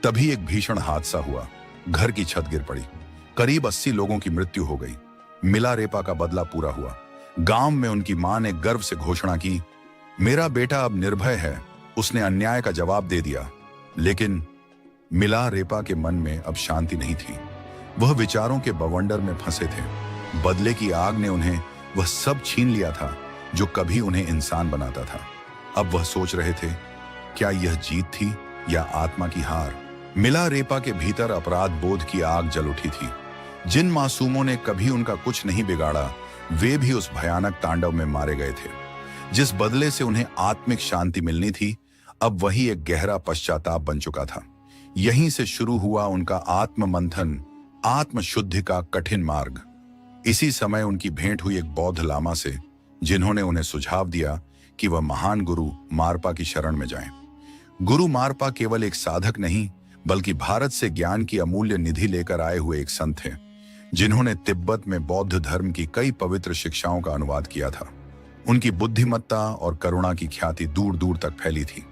तभी एक भीषण हादसा हुआ। घर की छत गिर पड़ी। करीब 80 लोगों की मृत्यु हो गई। मिलारेपा का बदला पूरा हुआ। गांव में उनकी मां ने गर्व से घोषणा की, मेरा बेटा अब निर्भय है, उसने अन्याय का जवाब दे दिया। लेकिन मिलारेपा के मन में अब शांति नहीं थी। वह विचारों के बवंडर में फंसे थे। बदले की आग ने उन्हें वह सब छीन लिया था जो कभी उन्हें इंसान बनाता था। अब वह सोच रहे थे, क्या यह जीत थी या आत्मा की हार? मिलारेपा के भीतर अपराध बोध की आग जल उठी थी। जिन मासूमों ने कभी उनका कुछ नहीं बिगाड़ा, वे भी उस भयानक तांडव में मारे गए थे। जिस बदले से उन्हें आत्मिक शांति मिलनी थी, अब वही एक गहरा पश्चाताप बन चुका था। यहीं से शुरू हुआ उनका आत्म मंथन, आत्मशुद्धि का कठिन मार्ग। इसी समय उनकी भेंट हुई एक बौद्ध लामा से, जिन्होंने उन्हें सुझाव दिया कि वह महान गुरु मारपा की शरण में जाएं। गुरु मारपा केवल एक साधक नहीं, बल्कि भारत से ज्ञान की अमूल्य निधि लेकर आए हुए एक संत हैं, जिन्होंने तिब्बत में बौद्ध धर्म की कई पवित्र शिक्षाओं का अनुवाद किया था। उनकी बुद्धिमत्ता और करुणा की ख्याति दूर दूर तक फैली थी।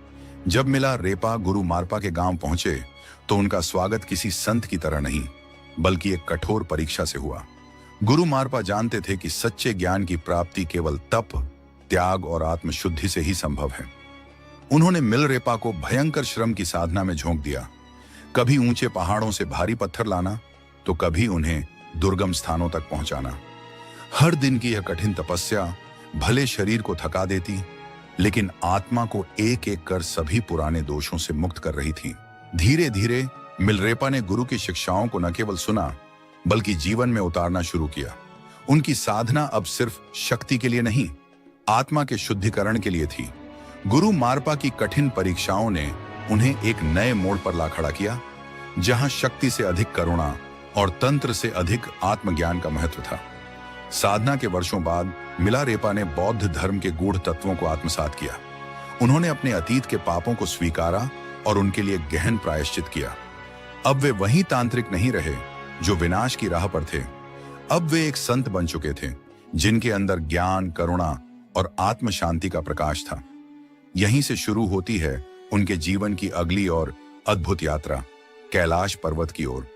जब मिलारेपा गुरु मारपा के गांव पहुंचे, तो उनका स्वागत किसी संत की तरह नहीं, बल्कि एक कठोर परीक्षा से हुआ। गुरु मारपा जानते थे कि सच्चे ज्ञान की प्राप्ति केवल तप, त्याग और आत्मशुद्धि से ही संभव है। उन्होंने मिलारेपा को भयंकर श्रम की साधना में झोंक दिया। कभी ऊंचे पहाड़ों से भारी पत्थर लाना, तो कभी उन्हें दुर्गम स्थानों तक पहुंचाना। हर दिन की यह कठिन तपस्या भले शरीर को थका देती, लेकिन आत्मा को एक एक कर सभी पुराने दोषों से मुक्त कर रही थी। धीरे धीरे मिलारेपा ने गुरु की शिक्षाओं को न केवल सुना, बल्कि जीवन में उतारना शुरू किया। उनकी साधना अब सिर्फ शक्ति के लिए नहीं, आत्मा के शुद्धिकरण के लिए थी। गुरु मारपा की कठिन परीक्षाओं ने उन्हें एक नए मोड़ पर ला खड़ा किया, जहां शक्ति से अधिक करुणा और तंत्र से अधिक आत्मज्ञान का महत्व था। साधना के वर्षों बाद मिलारेपा ने बौद्ध धर्म के गूढ़ तत्वों को आत्मसात किया। उन्होंने अपने अतीत के पापों को स्वीकारा और उनके लिए गहन प्रायश्चित किया। अब वे वही तांत्रिक नहीं रहे जो विनाश की राह पर थे। अब वे एक संत बन चुके थे, जिनके अंदर ज्ञान, करुणा और आत्म शांति का प्रकाश था। यहीं से शुरू होती है उनके जीवन की अगली और अद्भुत यात्रा, कैलाश पर्वत की ओर।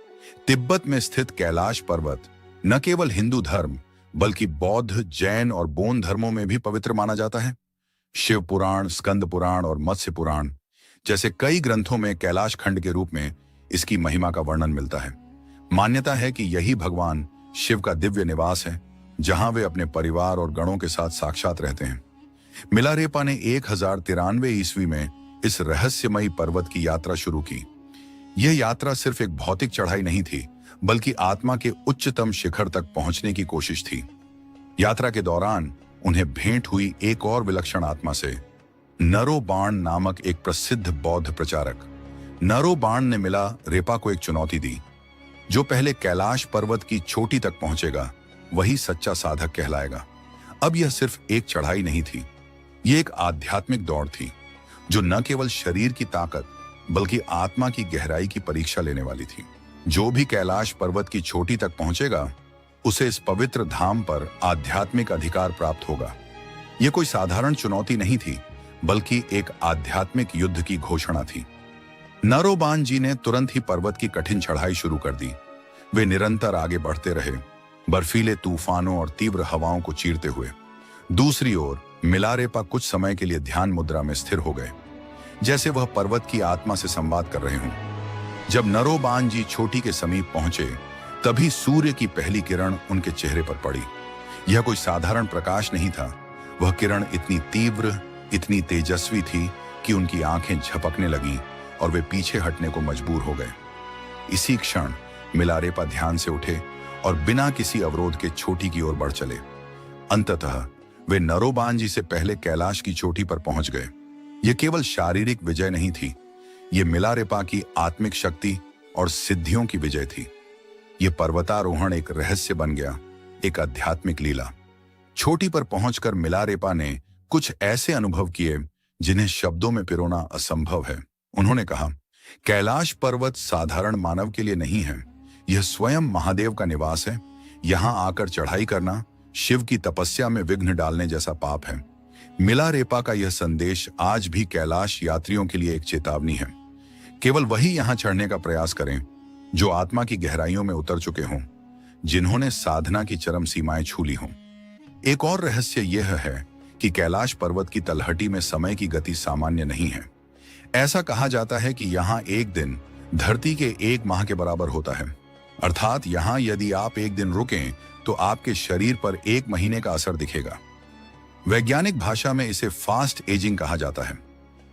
तिब्बत में स्थित कैलाश पर्वत न केवल हिंदू धर्म, बल्कि बौद्ध, जैन और बोन धर्मों में भी पवित्र माना जाता है। शिव पुराण, स्कंद पुराण और मत्स्य पुराण जैसे कई ग्रंथों में कैलाश खंड के रूप में इसकी महिमा का वर्णन मिलता है। मान्यता है कि यही भगवान शिव का दिव्य निवास है, जहां वे अपने परिवार और गणों के साथ साक्षात रहते हैं। मिलारेपा ने 1093 ईस्वी में इस रहस्यमयी पर्वत की यात्रा शुरू की। यह यात्रा सिर्फ एक भौतिक चढ़ाई नहीं थी, बल्कि आत्मा के उच्चतम शिखर तक पहुंचने की कोशिश थी। यात्रा के दौरान उन्हें भेंट हुई एक और विलक्षण आत्मा से, नरोबाण नामक एक प्रसिद्ध बौद्ध प्रचारक। नरोबाण ने मिलारेपा को एक चुनौती दी। जो पहले कैलाश पर्वत की चोटी तक पहुंचेगा वही सच्चा साधक कहलाएगा। अब यह सिर्फ एक चढ़ाई नहीं थी, यह एक आध्यात्मिक दौड़ थी जो न केवल शरीर की ताकत बल्कि आत्मा की गहराई की परीक्षा लेने वाली थी। जो भी कैलाश पर्वत की चोटी तक पहुंचेगा उसे इस पवित्र धाम पर आध्यात्मिक अधिकार प्राप्त होगा। यह कोई साधारण चुनौती नहीं थी, बल्कि एक आध्यात्मिक युद्ध की घोषणा थी। नरोबाण जी ने तुरंत ही पर्वत की कठिन चढ़ाई शुरू कर दी। वे निरंतर आगे बढ़ते रहे, बर्फीले तूफानों और तीव्र हवाओं को चीरते हुए। दूसरी ओर मिलारेपा कुछ समय के लिए ध्यान मुद्रा में स्थिर हो गए, जैसे वह पर्वत की आत्मा से संवाद कर रहे हों। जब नरोबाण जी चोटी के समीप पहुंचे, तभी सूर्य की पहली किरण उनके चेहरे पर पड़ी। यह कोई साधारण प्रकाश नहीं था। वह किरण इतनी तीव्र, इतनी तेजस्वी थी कि उनकी आंखें झपकने लगीं और वे पीछे हटने को मजबूर हो गए। इसी क्षण मिलारेपा ध्यान से उठे और बिना किसी अवरोध के चोटी की ओर बढ़ चले। अंततः वे नरोबाण जी से पहले कैलाश की चोटी पर पहुंच गए। यह केवल शारीरिक विजय नहीं थी, यह मिलारेपा की आत्मिक शक्ति और सिद्धियों की विजय थी। यह पर्वतारोहण एक रहस्य बन गया, एक आध्यात्मिक लीला। चोटी पर पहुंचकर मिलारेपा ने कुछ ऐसे अनुभव किए जिन्हें शब्दों में पिरोना असंभव है। उन्होंने कहा, कैलाश पर्वत साधारण मानव के लिए नहीं है, यह स्वयं महादेव का निवास है। यहां आकर चढ़ाई करना शिव की तपस्या में विघ्न डालने जैसा पाप है। मिलारेपा का यह संदेश आज भी कैलाश यात्रियों के लिए एक चेतावनी है। केवल वही यहां चढ़ने का प्रयास करें जो आत्मा की गहराइयों में उतर चुके हों, जिन्होंने साधना की चरम सीमाएं छू ली हों। एक और रहस्य यह है कि कैलाश पर्वत की तलहटी में समय की गति सामान्य नहीं है। ऐसा कहा जाता है कि यहाँ एक दिन धरती के 1 माह के बराबर होता है। अर्थात यहाँ यदि आप एक दिन रुकें तो आपके शरीर पर 1 महीने का असर दिखेगा। वैज्ञानिक भाषा में इसे फास्ट एजिंग कहा जाता है,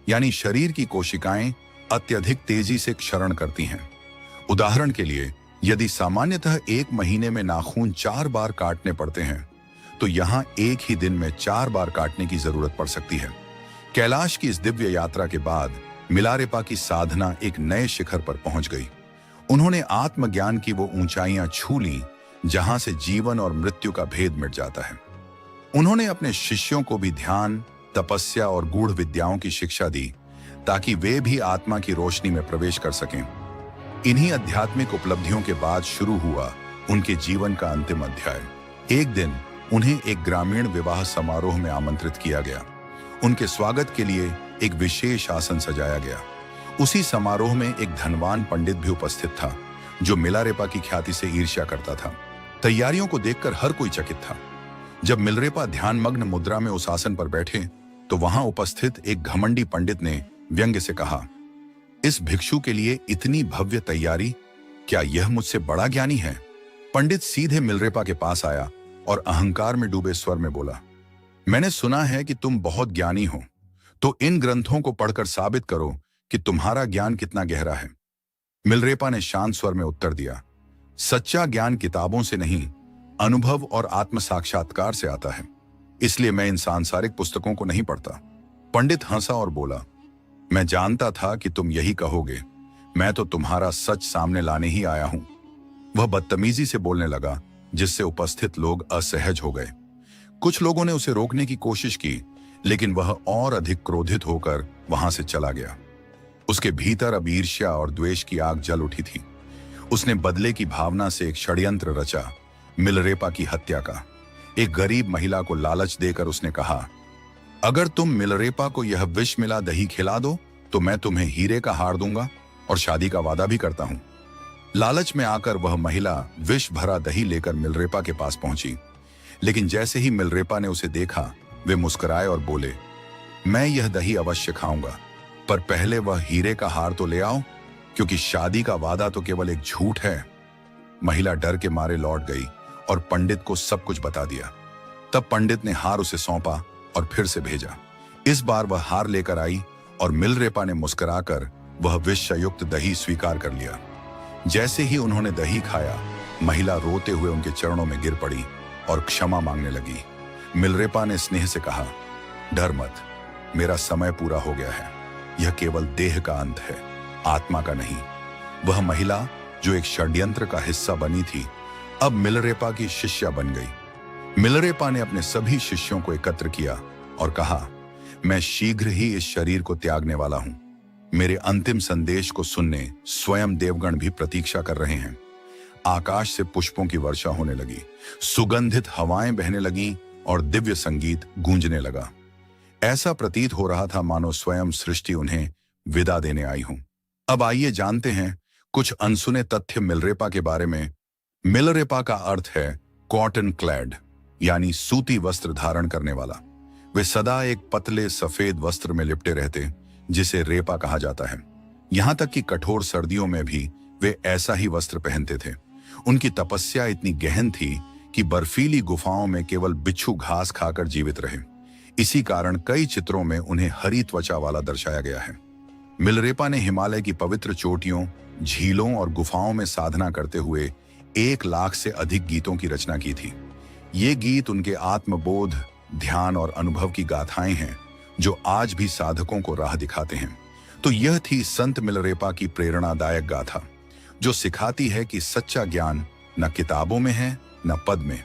यानी शरीर की कोशिकाएं अत्यधिक तेजी से क्षरण करती हैं। उदाहरण के लिए, यदि सामान्यतः 1 महीने में नाखून 4 बार काटने पड़ते हैं, तो यहाँ एक ही दिन में 4 बार काटने की जरूरत पड़ सकती है। कैलाश की इस दिव्य यात्रा के बाद मिलारेपा की साधना एक नए शिखर पर पहुंच गई। उन्होंने आत्मज्ञान की वो ऊंचाइयां छू ली जहां से जीवन और मृत्यु का भेद मिट जाता है। उन्होंने अपने शिष्यों को भी ध्यान, तपस्या और गूढ़ विद्याओं की शिक्षा दी ताकि वे भी आत्मा की रोशनी में प्रवेश कर सकें। इन्हीं आध्यात्मिक उपलब्धियों के बाद शुरू हुआ उनके जीवन का अंतिम अध्याय। एक दिन उन्हें एक ग्रामीण विवाह समारोह में आमंत्रित किया गया। उनके स्वागत के लिए एक विशेष आसन सजाया गया। उसी समारोह में एक धनवान पंडित भी उपस्थित था जो मिलारेपा की ख्याति से ईर्ष्या करता था। तैयारियों को देखकर हर कोई चकित था। जब मिलारेपा ध्यानमग्न मुद्रा में उस आसन पर बैठे तो वहां उपस्थित एक घमंडी पंडित ने व्यंग्य से कहा, इस भिक्षु के लिए इतनी भव्य तैयारी, क्या यह मुझसे बड़ा ज्ञानी है? पंडित सीधे मिलारेपा के पास आया और अहंकार में डूबे स्वर में बोला, मैंने सुना है कि तुम बहुत ज्ञानी हो, तो इन ग्रंथों को पढ़कर साबित करो कि तुम्हारा ज्ञान कितना गहरा है। मिलारेपा ने शांत स्वर में उत्तर दिया, सच्चा ज्ञान किताबों से नहीं, अनुभव और आत्म साक्षात्कार से आता है, इसलिए मैं इन सांसारिक पुस्तकों को नहीं पढ़ता। पंडित हंसा और बोला, मैं जानता था कि तुम यही कहोगे, मैं तो तुम्हारा सच सामने लाने ही आया हूं। वह बदतमीजी से बोलने लगा, जिससे उपस्थित लोग असहज हो गए। कुछ लोगों ने उसे रोकने की कोशिश की, लेकिन वह और अधिक क्रोधित होकर वहां से चला गया। उसके भीतर अब ईर्ष्या और द्वेष की आग जल उठी थी। उसने बदले की भावना से एक षड्यंत्र रचा, मिलारेपा की हत्या का। एक गरीब महिला को लालच देकर उसने कहा, अगर तुम मिलारेपा को यह विष मिला दही खिला दो तो मैं तुम्हें हीरे का हार दूंगा और शादी का वादा भी करता हूं। लालच में आकर वह महिला विष भरा दही लेकर मिलारेपा के पास पहुंची, लेकिन जैसे ही मिलारेपा ने उसे देखा, वे मुस्कुराए और बोले, मैं यह दही अवश्य खाऊंगा, पर पहले वह हीरे का हार तो ले आओ, क्योंकि शादी का वादा तो केवल एक झूठ है। महिला डर के मारे लौट गई और पंडित को सब कुछ बता दिया। तब पंडित ने हार उसे सौंपा और फिर से भेजा। इस बार वह हार लेकर आई और मिलारेपा ने मुस्कुराकर वह विषयुक्त दही स्वीकार कर लिया। जैसे ही उन्होंने दही खाया, महिला रोते हुए उनके चरणों में गिर पड़ी और क्षमा मांगने लगी। मिलरेपा ने स्नेह से कहा, डर मत, मेरा समय पूरा हो गया है। यह केवल देह का अंत है, आत्मा का नहीं। वह महिला जो एक षड्यंत्र का हिस्सा बनी थी, अब मिलरेपा की शिष्या बन गई। मिलरेपा ने अपने सभी शिष्यों को एकत्र किया और कहा, मैं शीघ्र ही इस शरीर को त्यागने वाला हूं। मेरे अंतिम संदेश को सुनने स्वयं देवगण भी प्रतीक्षा कर रहे हैं। आकाश से पुष्पों की वर्षा होने लगी, सुगंधित हवाएं बहने लगीं और दिव्य संगीत गूंजने लगा। ऐसा प्रतीत हो रहा था मानो स्वयं सृष्टि उन्हें विदा देने आई हूं। अब आइए जानते हैं कुछ अनसुने तथ्य मिलरेपा के बारे में। मिलरेपा का अर्थ है कॉटन क्लैड, यानी सूती वस्त्र धारण करने वाला। वे सदा एक पतले सफेद वस्त्र में लिपटे रहते, जिसे रेपा कहा जाता है। यहां तक कि कठोर सर्दियों में भी वे ऐसा ही वस्त्र पहनते थे। उनकी तपस्या इतनी गहन थी कि बर्फीली गुफाओं में केवल बिच्छू घास खाकर जीवित रहे। इसी कारण कई चित्रों में उन्हें हरी त्वचा वाला दर्शाया गया है। मिलरेपा ने हिमालय की पवित्र चोटियों, झीलों और गुफाओं में साधना करते हुए 1 लाख से अधिक गीतों की रचना की थी। ये गीत उनके आत्मबोध, ध्यान और अनुभव की गाथाएं हैं, जो आज भी साधकों को राह दिखाते हैं। तो यह थी संत मिलरेपा की प्रेरणादायक गाथा, जो सिखाती है कि सच्चा ज्ञान न किताबों में है न पद में,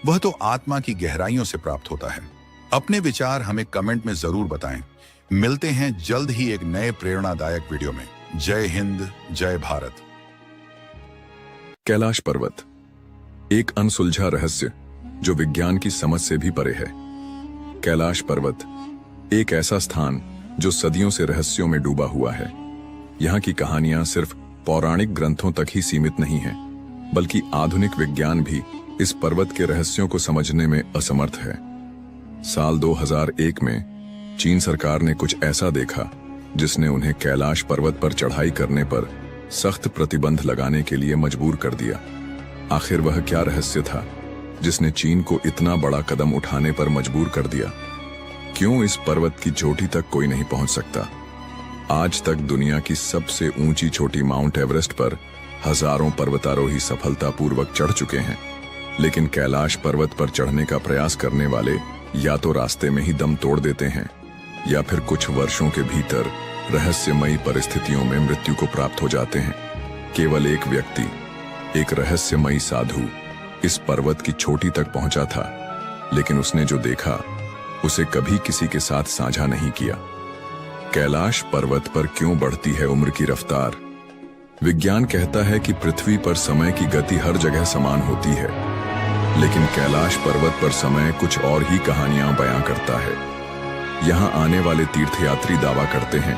वह तो आत्मा की गहराइयों से प्राप्त होता है। अपने विचार हमें कमेंट में जरूर बताएं। मिलते हैं जल्द ही एक नए प्रेरणादायक वीडियो में। जय हिंद, जय भारत। कैलाश पर्वत, एक अनसुलझा रहस्य जो विज्ञान की समझ से भी परे है। कैलाश पर्वत एक ऐसा स्थान जो सदियों से रहस्यों में डूबा हुआ है। यहाँ की कहानियां सिर्फ पौराणिक ग्रंथों तक ही सीमित नहीं हैं, बल्कि आधुनिक विज्ञान भी इस पर्वत के रहस्यों को समझने में असमर्थ है। साल 2001 में चीन सरकार ने कुछ ऐसा देखा जिसने उन्हें कैलाश पर्वत पर चढ़ाई करने पर सख्त प्रतिबंध लगाने के लिए मजबूर कर दिया। आखिर वह क्या रहस्य था जिसने चीन को इतना बड़ा कदम उठाने पर मजबूर कर दिया? क्यों इस पर्वत की चोटी तक कोई नहीं पहुंच सकता? आज तक दुनिया की सबसे ऊंची चोटी माउंट एवरेस्ट पर हजारों पर्वतारोही सफलतापूर्वक चढ़ चुके हैं, लेकिन कैलाश पर्वत पर चढ़ने का प्रयास करने वाले या तो रास्ते में ही दम तोड़ देते हैं या फिर कुछ वर्षों के भीतर रहस्यमयी परिस्थितियों में मृत्यु को प्राप्त हो जाते हैं। केवल एक व्यक्ति, एक रहस्यमयी साधु इस पर्वत की चोटी तक पहुंचा था, लेकिन उसने जो देखा उसे कभी किसी के साथ साझा नहीं किया। कैलाश पर्वत पर क्यों बढ़ती है उम्र की रफ्तार? विज्ञान कहता है कि पृथ्वी पर समय की गति हर जगह समान होती है, लेकिन कैलाश पर्वत पर समय कुछ और ही कहानियां बयां करता है। यहां आने वाले तीर्थयात्री दावा करते हैं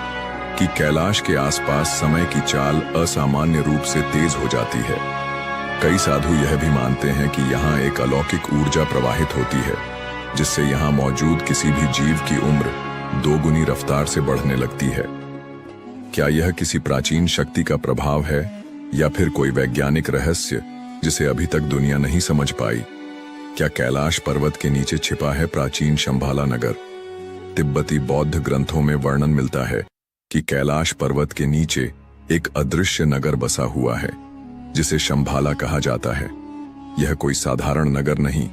कि कैलाश के आसपास समय की चाल असामान्य रूप से तेज हो जाती है। कई साधु यह भी मानते हैं कि यहाँ एक अलौकिक ऊर्जा प्रवाहित होती है, जिससे यहाँ मौजूद किसी भी जीव की उम्र 2 गुनी रफ्तार से बढ़ने लगती है। क्या यह किसी प्राचीन शक्ति का प्रभाव है या फिर कोई वैज्ञानिक रहस्य जिसे अभी तक दुनिया नहीं समझ पाई? क्या कैलाश पर्वत के नीचे छिपा है प्राचीन शंभाला नगर? तिब्बती बौद्ध ग्रंथों में वर्णन मिलता है कि कैलाश पर्वत के नीचे एक अदृश्य नगर बसा हुआ है, जिसे शंभाला कहा जाता है। यह कोई साधारण नगर नहीं,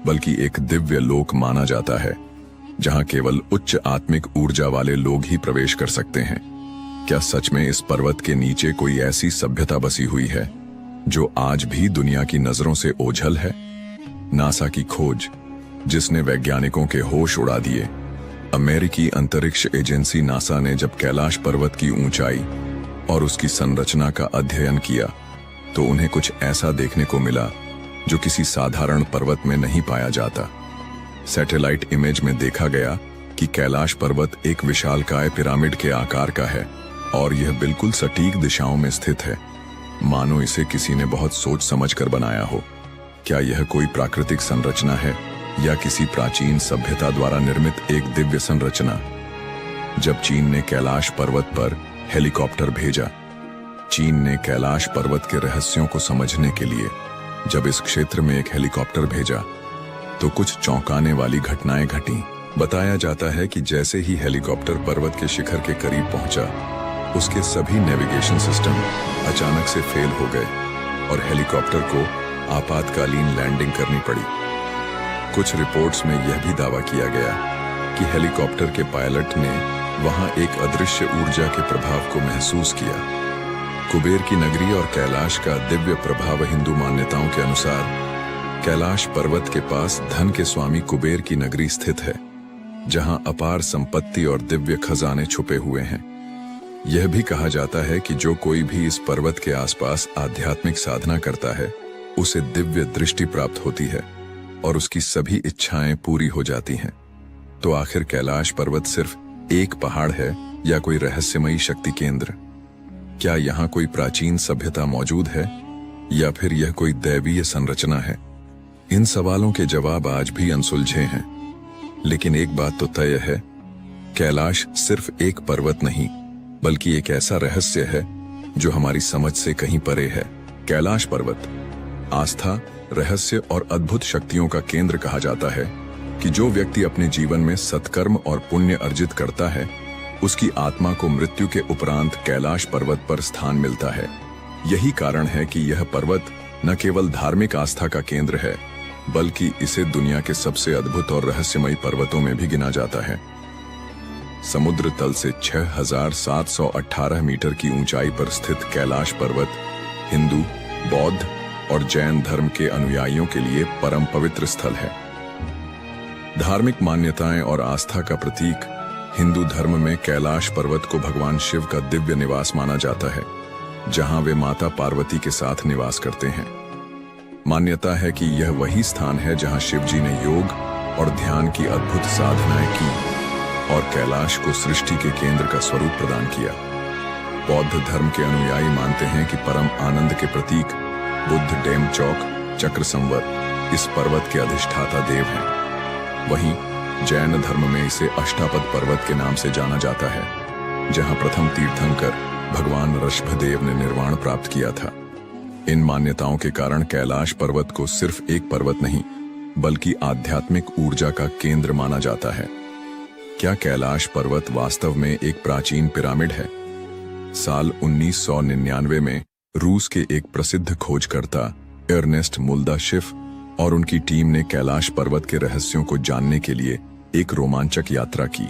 बल्कि एक दिव्य लोक माना जाता है, जहां केवल उच्च आत्मिक ऊर्जा वाले लोग ही प्रवेश कर सकते हैं। क्या सच में इस पर्वत के नीचे कोई ऐसी सभ्यता बसी हुई है जो आज भी दुनिया की नजरों से ओझल है? नासा की खोज, जिसने वैज्ञानिकों के होश उड़ा दिए। अमेरिकी अंतरिक्ष एजेंसी नासा ने जब कैलाश पर्वत की ऊंचाई और उसकी संरचना का अध्ययन किया, तो उन्हें कुछ ऐसा देखने को मिला जो किसी साधारण पर्वत में नहीं पाया जाता। सैटेलाइट इमेज में देखा गया कि कैलाश पर्वत एक विशालकाय पिरामिड के आकार का है और यह बिल्कुल सटीक दिशाओं में स्थित है, मानो इसे किसी ने बहुत सोच समझकर बनाया हो। क्या यह कोई प्राकृतिक संरचना है या किसी प्राचीन सभ्यता द्वारा निर्मित एक दिव्य संरचना? जब चीन ने कैलाश पर्वत पर हेलीकॉप्टर भेजा, चीन ने कैलाश पर्वत के रहस्यों को समझने के लिए जब इस क्षेत्र में एक हेलीकॉप्टर भेजा, तो कुछ चौंकाने वाली घटनाएं घटीं। बताया जाता है कि जैसे ही हेलीकॉप्टर पर्वत के शिखर के करीब पहुंचा, उसके सभी नेविगेशन सिस्टम अचानक से फेल हो गए और हेलीकॉप्टर को आपातकालीन लैंडिंग करनी पड़ी। कुछ रिपोर्ट्स में यह भी दावा किया गया कि हेलीकॉप्टर के पायलट ने वहां एक अदृश्य ऊर्जा के प्रभाव को महसूस किया। कुबेर की नगरी और कैलाश का दिव्य प्रभाव। हिंदू मान्यताओं के अनुसार कैलाश पर्वत के पास धन के स्वामी कुबेर की नगरी स्थित है, जहां अपार संपत्ति और दिव्य खजाने छुपे हुए हैं। यह भी कहा जाता है कि जो कोई भी इस पर्वत के आसपास आध्यात्मिक साधना करता है, उसे दिव्य दृष्टि प्राप्त होती है और उसकी सभी इच्छाएं पूरी हो जाती हैं। तो आखिर कैलाश पर्वत सिर्फ एक पहाड़ है या कोई रहस्यमयी शक्ति केंद्र? क्या यहाँ कोई प्राचीन सभ्यता मौजूद है या फिर यह कोई दैवीय संरचना है? इन सवालों के जवाब आज भी अनसुलझे हैं, लेकिन एक बात तो तय है, कैलाश सिर्फ एक पर्वत नहीं बल्कि एक ऐसा रहस्य है जो हमारी समझ से कहीं परे है। कैलाश पर्वत आस्था, रहस्य और अद्भुत शक्तियों का केंद्र कहा जाता है कि जो व्यक्ति अपने जीवन में सत्कर्म और पुण्य अर्जित करता है, उसकी आत्मा को मृत्यु के उपरांत कैलाश पर्वत पर स्थान मिलता है। यही कारण है कि यह पर्वत न केवल धार्मिक आस्था का केंद्र है, बल्कि इसे दुनिया के सबसे अद्भुत और रहस्यमयी पर्वतों में भी गिना जाता है। समुद्र तल से 6,718 मीटर की ऊंचाई पर स्थित कैलाश पर्वत हिंदू, बौद्ध और जैन धर्म के अनुयायियों के लिए परम पवित्र स्थल है। धार्मिक मान्यताएं और आस्था का प्रतीक हिंदू धर्म में कैलाश पर्वत को भगवान शिव का दिव्य निवास माना जाता है, जहां वे माता पार्वती के साथ निवास करते हैं। मान्यता है कि यह वही स्थान है जहां शिव जी ने योग और ध्यान की अद्भुत साधनाएं की और कैलाश को सृष्टि के केंद्र का स्वरूप प्रदान किया। बौद्ध धर्म के अनुयायी मानते हैं कि परम आनंद के प्रतीक बुद्ध डेम चौक चक्र संवर इस पर्वत के अधिष्ठाता देव हैं। वहीं जैन धर्म में इसे अष्टापद पर्वत के नाम से जाना जाता है, जहां प्रथम तीर्थंकर भगवान ऋषभदेव ने निर्वाण प्राप्त किया था। इन मान्यताओं के कारण कैलाश पर्वत को सिर्फ एक पर्वत नहीं बल्कि आध्यात्मिक ऊर्जा का केंद्र माना जाता है। क्या कैलाश पर्वत वास्तव में एक प्राचीन पिरामिड है? साल 1999 में रूस के एक प्रसिद्ध खोजकर्ता अर्नेस्ट मुल्दाशिफ और उनकी टीम ने कैलाश पर्वत के रहस्यों को जानने के लिए एक रोमांचक यात्रा की।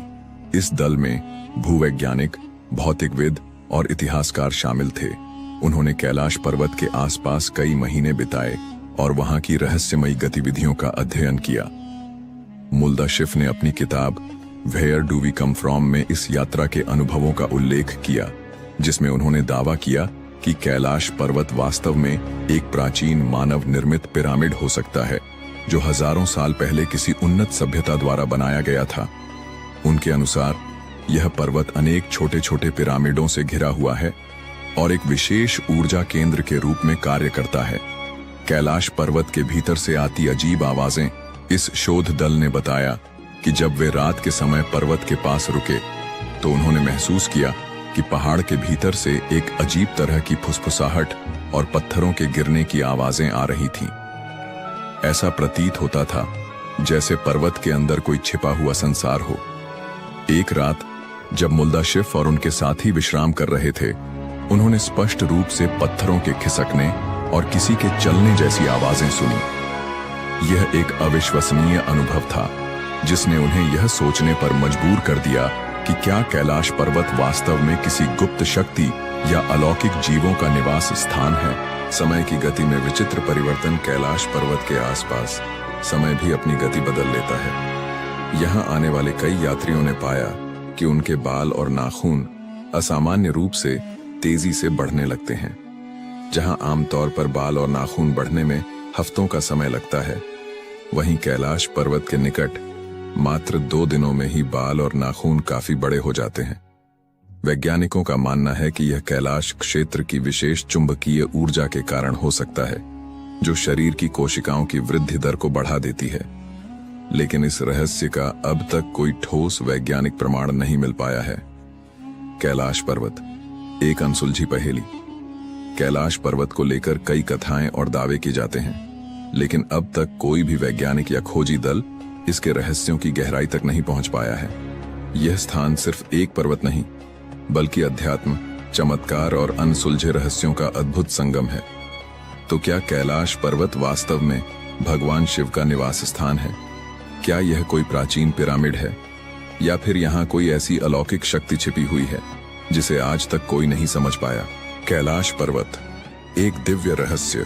इस दल में भूवैज्ञानिक, भौतिकविद और इतिहासकार शामिल थे। उन्होंने कैलाश पर्वत के आसपास कई महीने बिताए और वहां की रहस्यमयी गतिविधियों का अध्ययन किया। मुल्दाशिफ ने अपनी किताब where do we come from में इस यात्रा के अनुभवों का उल्लेख किया, जिसमें उन्होंने दावा किया कि कैलाश पर्वत वास्तव में एक प्राचीन मानव निर्मित पिरामिड हो सकता है, जो हजारों साल पहले किसी उन्नत सभ्यता द्वारा बनाया गया था। उनके अनुसार यह पर्वत अनेक छोटे छोटे पिरामिडों से घिरा हुआ है और एक विशेष ऊर्जा केंद्र के रूप में कार्य करता है। कैलाश पर्वत के भीतर से आती अजीब आवाजें। इस शोध दल ने बताया कि जब वे रात के समय पर्वत के पास रुके तो उन्होंने महसूस किया कि पहाड़ के भीतर से एक अजीब तरह की फुसफुसाहट और पत्थरों के गिरने की आवाजें आ रही थीं। ऐसा प्रतीत होता था जैसे पर्वत के अंदर कोई छिपा हुआ संसार हो। एक रात जब मुल्दाशिफ और उनके साथी विश्राम कर रहे थे, उन्होंने स्पष्ट रूप से पत्थरों के खिसकने और किसी के चलने जैसी आवाजें सुनी। यह एक अविश्वसनीय अनुभव था, जिसने उन्हें यह सोचने पर मजबूर कर दिया कि क्या कैलाश पर्वत वास्तव में किसी गुप्त शक्ति या अलौकिक जीवों का निवास स्थान है। समय की गति में विचित्र परिवर्तन। कैलाश पर्वत के आसपास समय भी अपनी गति बदल लेता है। यहाँ आने वाले कई यात्रियों ने पाया कि उनके बाल और नाखून असामान्य रूप से तेजी से बढ़ने लगते हैं। जहां आमतौर पर बाल और नाखून बढ़ने में हफ्तों का समय लगता है, वहीं कैलाश पर्वत के निकट मात्र 2 दिनों में ही बाल और नाखून काफी बड़े हो जाते हैं। वैज्ञानिकों का मानना है कि यह कैलाश क्षेत्र की विशेष चुंबकीय ऊर्जा के कारण हो सकता है, जो शरीर की कोशिकाओं की वृद्धि दर को बढ़ा देती है। लेकिन इस रहस्य का अब तक कोई ठोस वैज्ञानिक प्रमाण नहीं मिल पाया है। कैलाश पर्वत एक अनसुलझी पहेली। कैलाश पर्वत को लेकर कई कथाएं और दावे किए जाते हैं, लेकिन अब तक कोई भी वैज्ञानिक या खोजी दल इसके रहस्यों की गहराई तक नहीं पहुंच पाया है। यह स्थान सिर्फ एक पर्वत नहीं, बल्कि अध्यात्म, चमत्कार और अनसुलझे रहस्यों का अद्भुत संगम है। तो क्या कैलाश पर्वत वास्तव में भगवान शिव का निवास स्थान है, क्या यह कोई प्राचीन पिरामिड है या फिर यहाँ कोई ऐसी अलौकिक शक्ति छिपी हुई है जिसे आज तक कोई नहीं समझ पाया? कैलाश पर्वत, एक दिव्य रहस्य।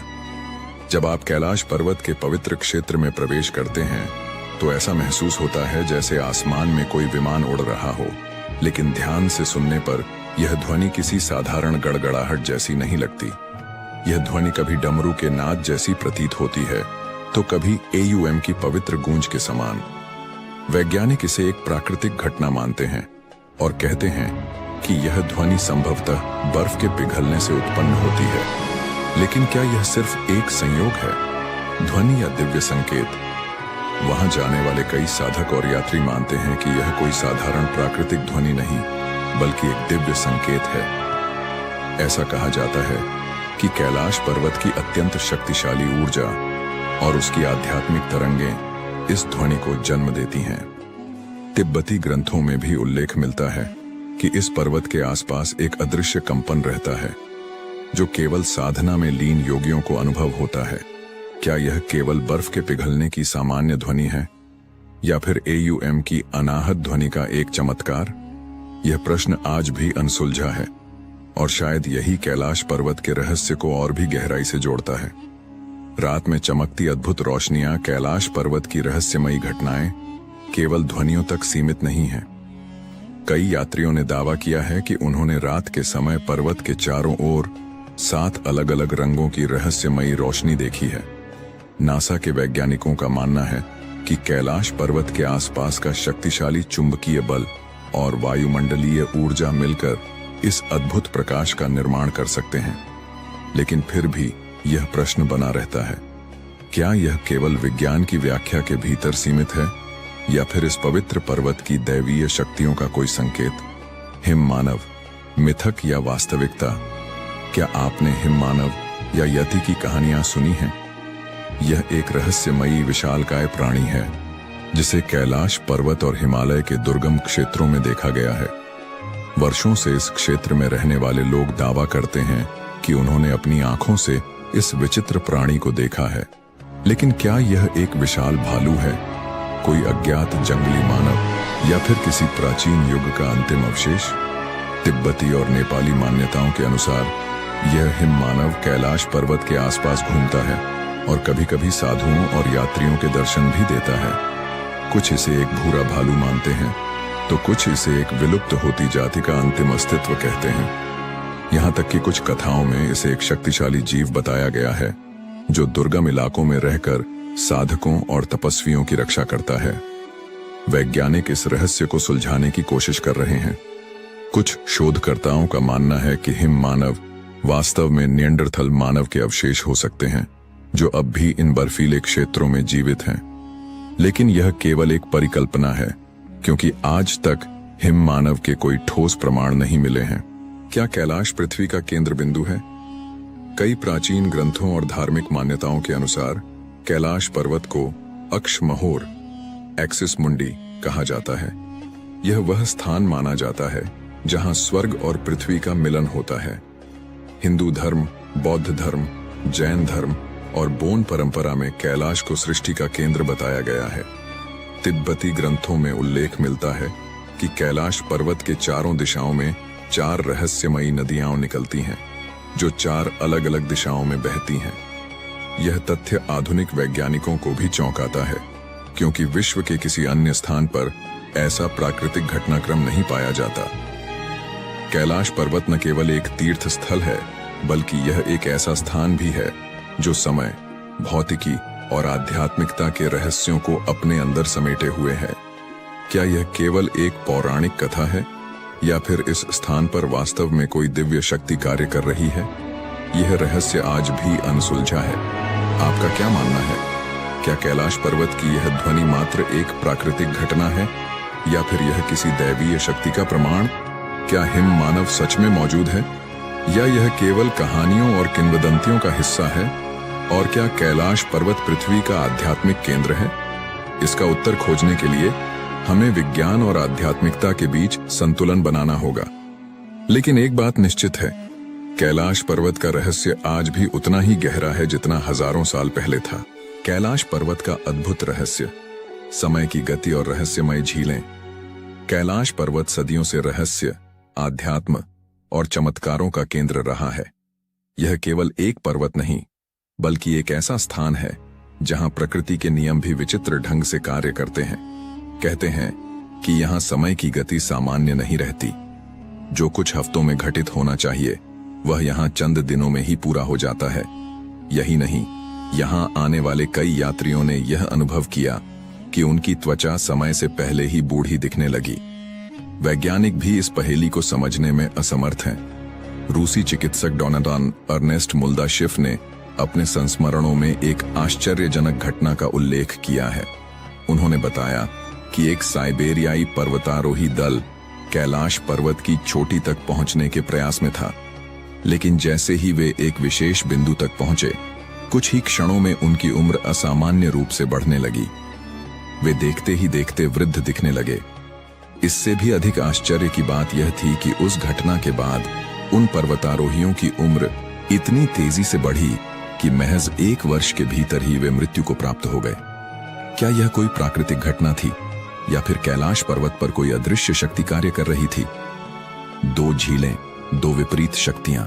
जब आप कैलाश पर्वत के पवित्र क्षेत्र में प्रवेश करते हैं तो ऐसा महसूस होता है जैसे आसमान में कोई विमान उड़ रहा हो, लेकिन ध्यान से सुनने पर यह ध्वनि किसी साधारण गड़गड़ाहट जैसी नहीं लगती। यह ध्वनि कभी डमरू के नाद जैसी प्रतीत होती है तो कभी AUM की पवित्र गूंज के समान। वैज्ञानिक इसे एक प्राकृतिक घटना मानते हैं और कहते हैं कि यह ध्वनि संभवतः बर्फ के पिघलने से उत्पन्न होती है। लेकिन क्या यह सिर्फ एक संयोग है, ध्वनि या दिव्य संकेत? वहां जाने वाले कई साधक और यात्री मानते हैं कि यह कोई साधारण प्राकृतिक ध्वनि नहीं बल्कि एक दिव्य संकेत है। ऐसा कहा जाता है कि कैलाश पर्वत की अत्यंत शक्तिशाली ऊर्जा और उसकी आध्यात्मिक तरंगें इस ध्वनि को जन्म देती हैं। तिब्बती ग्रंथों में भी उल्लेख मिलता है कि इस पर्वत के आसपास एक अदृश्य कंपन रहता है जो केवल साधना में लीन योगियों को अनुभव होता है। क्या यह केवल बर्फ के पिघलने की सामान्य ध्वनि है या फिर AUM की अनाहत ध्वनि का एक चमत्कार? यह प्रश्न आज भी अनसुलझा है और शायद यही कैलाश पर्वत के रहस्य को और भी गहराई से जोड़ता है। रात में चमकती अद्भुत रोशनियां, कैलाश पर्वत की रहस्यमयी घटनाएं केवल ध्वनियों तक सीमित नहीं हैं। कई यात्रियों ने दावा किया है कि उन्होंने रात के समय पर्वत के चारों ओर 7 अलग-अलग रंगों की रहस्यमयी रोशनी देखी है। नासा के वैज्ञानिकों का मानना है कि कैलाश पर्वत के आसपास का शक्तिशाली चुंबकीय बल और वायुमंडलीय ऊर्जा मिलकर इस अद्भुत प्रकाश का निर्माण कर सकते हैं। लेकिन फिर भी यह प्रश्न बना रहता है, क्या यह केवल विज्ञान की व्याख्या के भीतर सीमित है या फिर इस पवित्र पर्वत की दैवीय शक्तियों का कोई संकेत? हिम मानव, मिथक या वास्तविकता? क्या आपने हिम मानव या यति की कहानियां सुनी हैं? यह एक रहस्यमयी विशालकाय प्राणी है जिसे कैलाश पर्वत और हिमालय के दुर्गम क्षेत्रों में देखा गया है। वर्षों से इस क्षेत्र में रहने वाले लोग दावा करते हैं कि उन्होंने अपनी आंखों से इस विचित्र प्राणी को देखा है। लेकिन क्या यह एक विशाल भालू है, कोई अज्ञात जंगली मानव या फिर किसी प्राचीन युग का अंतिम अवशेष? तिब्बती और नेपाली मान्यताओं के अनुसार यह हिम मानव कैलाश पर्वत के आसपास घूमता है और कभी-कभी साधुओं और यात्रियों के दर्शन भी देता है। कुछ इसे एक भूरा भालू मानते हैं तो कुछ इसे एक विलुप्त होती जाति का अंतिम अस्तित्व कहते हैं। यहाँ तक कि कुछ कथाओं में इसे एक शक्तिशाली जीव बताया गया है जो दुर्गम इलाकों में रहकर साधकों और तपस्वियों की रक्षा करता है। वैज्ञानिक इस रहस्य को सुलझाने की कोशिश कर रहे हैं। कुछ शोधकर्ताओं का मानना है कि हिम मानव वास्तव में निएंडरथल मानव के अवशेष हो सकते हैं जो अब भी इन बर्फीले क्षेत्रों में जीवित हैं। लेकिन यह केवल एक परिकल्पना है क्योंकि आज तक हिम मानव के कोई ठोस प्रमाण नहीं मिले हैं। क्या कैलाश पृथ्वी का केंद्र बिंदु है? कई प्राचीन ग्रंथों और धार्मिक मान्यताओं के अनुसार कैलाश पर्वत को अक्षमहोर, एक्सिस मुंडी कहा जाता है। यह वह स्थान माना जाता है जहां स्वर्ग और पृथ्वी का मिलन होता है। हिंदू धर्म, बौद्ध धर्म, जैन धर्म और बोन परंपरा में कैलाश को सृष्टि का केंद्र बताया गया है। तिब्बती ग्रंथों में उल्लेख मिलता है कि कैलाश पर्वत के चारों दिशाओं में 4 रहस्यमयी नदियां निकलती हैं जो 4 अलग-अलग दिशाओं में बहती हैं। यह तथ्य आधुनिक वैज्ञानिकों को भी चौंकाता है क्योंकि विश्व के किसी अन्य स्थान पर ऐसा प्राकृतिक घटनाक्रम नहीं पाया जाता। कैलाश पर्वत न केवल एक तीर्थ स्थल है बल्कि यह एक ऐसा स्थान भी है जो समय, भौतिकी और आध्यात्मिकता के रहस्यों को अपने अंदर समेटे हुए है। क्या यह केवल एक पौराणिक कथा है या फिर इस स्थान पर वास्तव में कोई दिव्य शक्ति कार्य कर रही है? यह रहस्य आज भी अनसुलझा है। आपका क्या मानना है? क्या कैलाश पर्वत की यह ध्वनि मात्र एक प्राकृतिक घटना है या फिर यह किसी दैवीय शक्ति का प्रमाण? क्या हिम मानव सच में मौजूद है या यह केवल कहानियों और किंवदंतियों का हिस्सा है? और क्या कैलाश पर्वत पृथ्वी का आध्यात्मिक केंद्र है? इसका उत्तर खोजने के लिए हमें विज्ञान और आध्यात्मिकता के बीच संतुलन बनाना होगा। लेकिन एक बात निश्चित है, कैलाश पर्वत का रहस्य आज भी उतना ही गहरा है जितना हजारों साल पहले था। कैलाश पर्वत का अद्भुत रहस्य। समय की गति और रहस्यमय झीलें। कैलाश पर्वत सदियों से रहस्य, आध्यात्म और चमत्कारों का केंद्र रहा है। यह केवल एक पर्वत नहीं, बल्कि एक ऐसा स्थान है जहां प्रकृति के नियम भी विचित्र ढंग से कार्य करते हैं। कहते हैं कि यहां समय की गति सामान्य नहीं रहती। जो कुछ हफ्तों में घटित होना चाहिए वह यहां चंद दिनों में ही पूरा हो जाता है। यही नहीं, यहां आने वाले कई यात्रियों ने यह अनुभव किया कि उनकी त्वचा समय से पहले ही बूढ़ी दिखने लगी। वैज्ञानिक भी इस पहेली को समझने में असमर्थ हैं। रूसी चिकित्सक डोनाल्ड अर्नेस्ट मुल्दाशिफ ने अपने संस्मरणों में एक आश्चर्यजनक घटना का उल्लेख किया है। उन्होंने बताया कि एक साइबेरियाई पर्वतारोही दल कैलाश पर्वत की चोटी तक पहुंचने के प्रयास में था, लेकिन जैसे ही वे एक विशेष बिंदु तक पहुंचे, कुछ ही क्षणों में उनकी उम्र असामान्य रूप से बढ़ने लगी। वे देखते ही देखते वृद्ध दिखने लगे। इससे भी अधिक आश्चर्य की बात यह थी कि उस घटना के बाद उन पर्वतारोहियों की उम्र इतनी तेजी से बढ़ी कि महज 1 वर्ष के भीतर ही वे मृत्यु को प्राप्त हो गए। क्या यह कोई प्राकृतिक घटना थी या फिर कैलाश पर्वत पर कोई अदृश्य शक्ति कार्य कर रही थी? 2 झीलें, 2 विपरीत शक्तियां।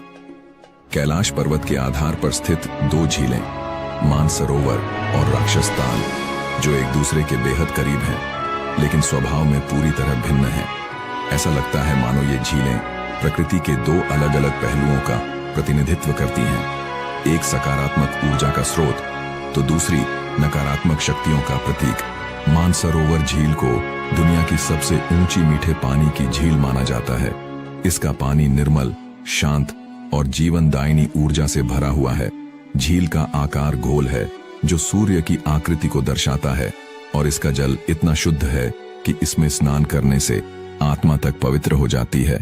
कैलाश पर्वत के आधार पर स्थित 2 झीलें, मानसरोवर और राक्षस ताल, जो एक दूसरे के बेहद करीब हैं, लेकिन स्वभाव में पूरी तरह भिन्न हैं। ऐसा लगता है मानो ये झीलें प्रकृति के 2 अलग अलग पहलुओं का प्रतिनिधित्व करती हैं। एक सकारात्मक ऊर्जा का स्रोत तो दूसरी नकारात्मक शक्तियों का प्रतीक। मानसरोवर झील को दुनिया की सबसे ऊंची मीठे पानी की झील माना जाता है। इसका पानी निर्मल, शांत और जीवनदायिनी ऊर्जा से भरा हुआ है। झील का आकार गोल है, जो सूर्य की आकृति को दर्शाता है, और इसका जल इतना शुद्ध है कि इसमें स्नान करने से आत्मा तक पवित्र हो जाती है।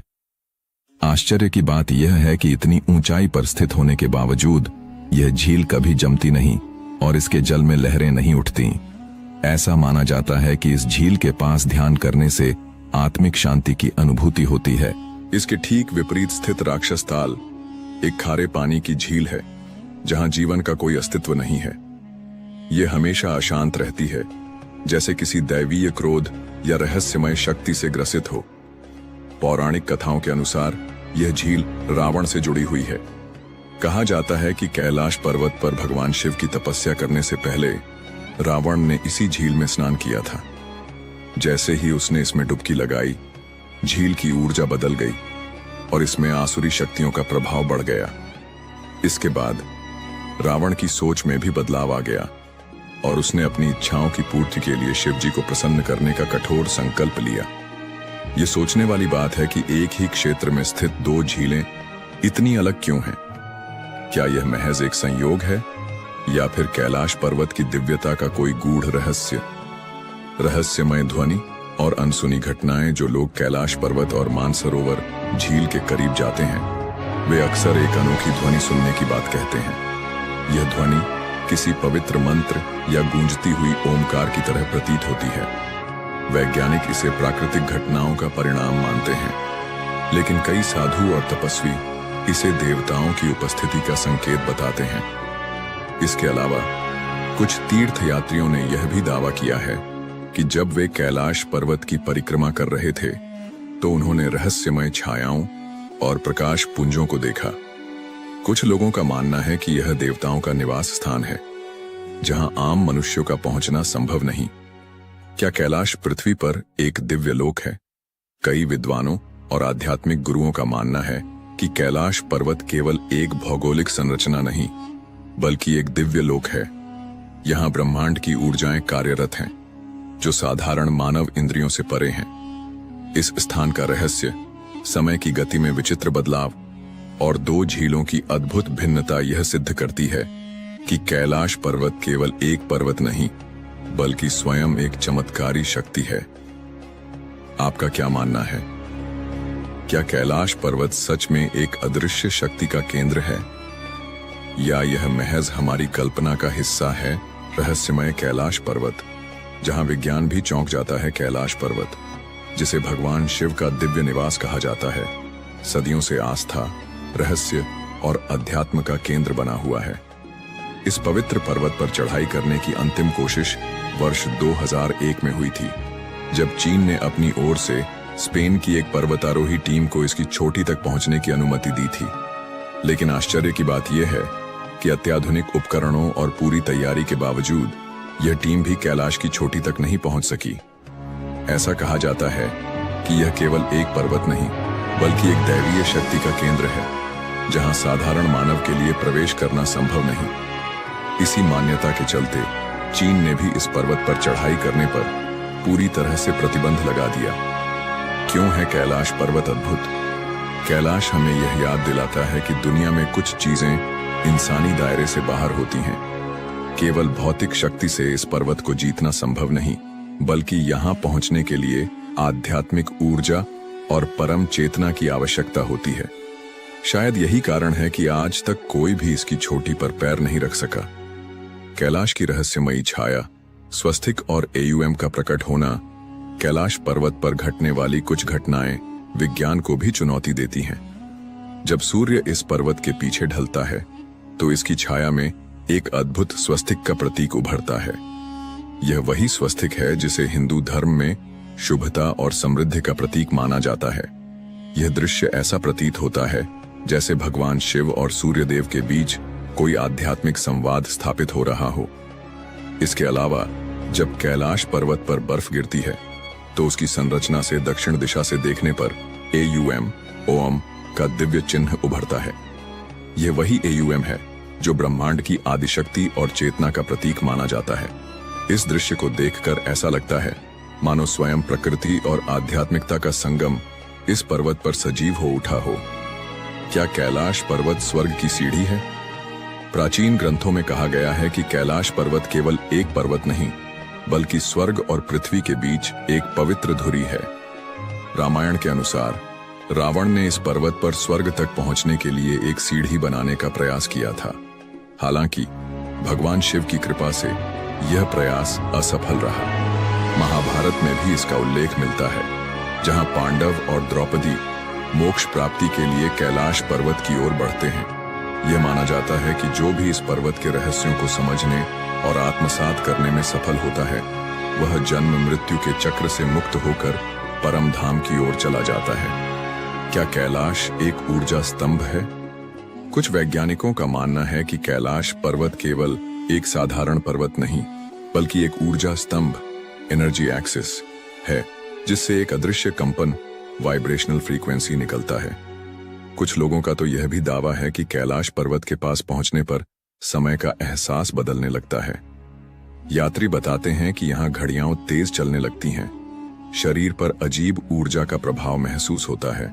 आश्चर्य की बात यह है कि इतनी ऊंचाई पर स्थित होने के बावजूद यह झील कभी जमती नहीं और इसके जल में लहरें नहीं उठती। ऐसा माना जाता है कि इस झील के पास ध्यान करने से आत्मिक शांति की अनुभूति होती है। इसके ठीक विपरीत स्थित राक्षस ताल एक खारे पानी की झील है, जहां जीवन का कोई अस्तित्व नहीं है। यह हमेशा अशांत रहती है, जैसे किसी दैवीय क्रोध या रहस्यमय शक्ति से ग्रसित हो। पौराणिक कथाओं के अनुसार यह झील रावण से जुड़ी हुई है। कहा जाता है कि कैलाश पर्वत पर भगवान शिव की तपस्या करने से पहले रावण ने इसी झील में स्नान किया था। जैसे ही उसने इसमें डुबकी लगाई, झील की ऊर्जा बदल गई और इसमें आसुरी शक्तियों का प्रभाव बढ़ गया। इसके बाद रावण की सोच में भी बदलाव आ गया और उसने अपनी इच्छाओं की पूर्ति के लिए शिव जी को प्रसन्न करने का कठोर संकल्प लिया। यह सोचने वाली बात है कि एक ही क्षेत्र में स्थित 2 झीलें इतनी अलग क्यों हैं? क्या यह महज एक संयोग है या फिर कैलाश पर्वत की दिव्यता का कोई गूढ़ रहस्य? रहस्यमय ध्वनि और अनसुनी घटनाएं जो लोग कैलाश पर्वत और मानसरोवर झील के करीब जाते हैं, वे अक्सर एक अनोखी ध्वनि सुनने की बात कहते हैं। यह ध्वनि किसी पवित्र मंत्र या गूंजती हुई ओमकार की तरह प्रतीत होती है। वैज्ञानिक इसे प्राकृतिक घटनाओं का परिणाम मानते हैं, लेकिन कई साधु और तपस्वी इसे देवताओं की उपस्थिति का संकेत बताते हैं। इसके अलावा कुछ तीर्थ यात्रियों ने यह भी दावा किया है कि जब वे कैलाश पर्वत की परिक्रमा कर रहे थे तो उन्होंने रहस्यमय छायाओं और प्रकाश पुंजों को देखा। कुछ लोगों का मानना है कि यह देवताओं का निवास स्थान है, जहां आम मनुष्यों का पहुंचना संभव नहीं। क्या कैलाश पृथ्वी पर एक दिव्य लोक है? कई विद्वानों और आध्यात्मिक गुरुओं का मानना है कि कैलाश पर्वत केवल एक भौगोलिक संरचना नहीं, बल्कि एक दिव्य लोक है। यहां ब्रह्मांड की ऊर्जाएं कार्यरत हैं, जो साधारण मानव इंद्रियों से परे हैं। इस स्थान का रहस्य समय की गति में विचित्र बदलाव और 2 झीलों की अद्भुत भिन्नता यह सिद्ध करती है कि कैलाश पर्वत केवल एक पर्वत नहीं, बल्कि स्वयं एक चमत्कारी शक्ति है। आपका क्या मानना है? क्या कैलाश पर्वत सच में एक अदृश्य शक्ति का केंद्र है, या यह महज हमारी कल्पना का हिस्सा है? रहस्यमय कैलाश पर्वत, जहां विज्ञान भी चौंक जाता है। कैलाश पर्वत, जिसे भगवान शिव का दिव्य निवास कहा जाता है, सदियों से आस्था, रहस्य और अध्यात्म का केंद्र बना हुआ है। इस पवित्र पर्वत पर चढ़ाई करने की अंतिम कोशिश वर्ष 2001 में हुई थी, जब चीन ने अपनी ओर से स्पेन की एक पर्वतारोही टीम को इसकी चोटी तक पहुंचने की अनुमति दी थी। लेकिन आश्चर्य की बात यह है कि अत्याधुनिक उपकरणों और पूरी तैयारी के बावजूद यह टीम भी कैलाश की चोटी तक नहीं पहुंच सकी। ऐसा कहा जाता है कि यह केवल एक पर्वत नहीं, बल्कि एक दैवीय शक्ति का केंद्र है, जहां साधारण मानव के लिए प्रवेश करना संभव नहीं। इसी मान्यता के चलते चीन ने भी इस पर्वत पर चढ़ाई करने पर पूरी तरह से प्रतिबंध लगा दिया। क्यों है कैलाश पर्वत अद्भुत? कैलाश हमें यह याद दिलाता है कि दुनिया में कुछ चीजें इंसानी दायरे से बाहर होती हैं। केवल भौतिक शक्ति से इस पर्वत को जीतना संभव नहीं, बल्कि यहाँ पहुंचने के लिए आध्यात्मिक ऊर्जा और परम चेतना की आवश्यकता होती है। शायद यही कारण है कि आज तक कोई भी इसकी चोटी पर पैर नहीं रख सका। कैलाश की रहस्यमयी छाया, स्वस्तिक और AUM का प्रकट होना, कैलाश पर्वत पर घटने वाली कुछ घटनाएं विज्ञान को भी चुनौती देती हैं। जब सूर्य इस पर्वत के पीछे ढलता है तो इसकी छाया में एक अद्भुत स्वस्तिक का प्रतीक उभरता है। यह वही स्वस्तिक है जिसे हिंदू धर्म में शुभता और समृद्धि का प्रतीक माना जाता है। यह दृश्य ऐसा प्रतीत होता है जैसे भगवान शिव और सूर्यदेव के बीच कोई आध्यात्मिक संवाद स्थापित हो रहा हो। इसके अलावा जब कैलाश पर्वत पर बर्फ गिरती है तो उसकी संरचना से दक्षिण दिशा से देखने पर AUM ओम का दिव्य चिन्ह उभरता है। यह वही AUM है जो ब्रह्मांड की आदिशक्ति और चेतना का प्रतीक माना जाता है। इस दृश्य को देखकर ऐसा लगता है मानो स्वयं प्रकृति और आध्यात्मिकता का संगम इस पर्वत पर सजीव हो उठा हो। क्या कैलाश पर्वत स्वर्ग की सीढ़ी है? प्राचीन ग्रंथों में कहा गया है कि कैलाश पर्वत केवल एक पर्वत नहीं, बल्कि स्वर्ग और पृथ्वी के बीच एक पवित्र धुरी है। रामायण के अनुसार रावण ने इस पर्वत पर स्वर्ग तक पहुंचने के लिए एक सीढ़ी बनाने का प्रयास किया था। हालांकि भगवान शिव की कृपा से यह प्रयास असफल रहा। महाभारत में भी इसका उल्लेख मिलता है, जहां पांडव और द्रौपदी मोक्ष प्राप्ति के लिए कैलाश पर्वत की ओर बढ़ते हैं। यह माना जाता है कि जो भी इस पर्वत के रहस्यों को समझने और आत्मसात करने में सफल होता है, वह जन्म मृत्यु के चक्र से मुक्त होकर परम धाम की ओर चला जाता है। क्या कैलाश एक ऊर्जा स्तंभ है? कुछ वैज्ञानिकों का मानना है कि कैलाश पर्वत केवल एक साधारण पर्वत नहीं, बल्कि एक ऊर्जा स्तंभ, एनर्जी एक्सिस है, जिससे एक अदृश्य कंपन, वाइब्रेशनल फ्रीक्वेंसी निकलता है। कुछ लोगों का तो यह भी दावा है कि कैलाश पर्वत के पास पहुंचने पर समय का एहसास बदलने लगता है। यात्री बताते हैं कि यहाँ घड़ियां तेज चलने लगती हैं, शरीर पर अजीब ऊर्जा का प्रभाव महसूस होता है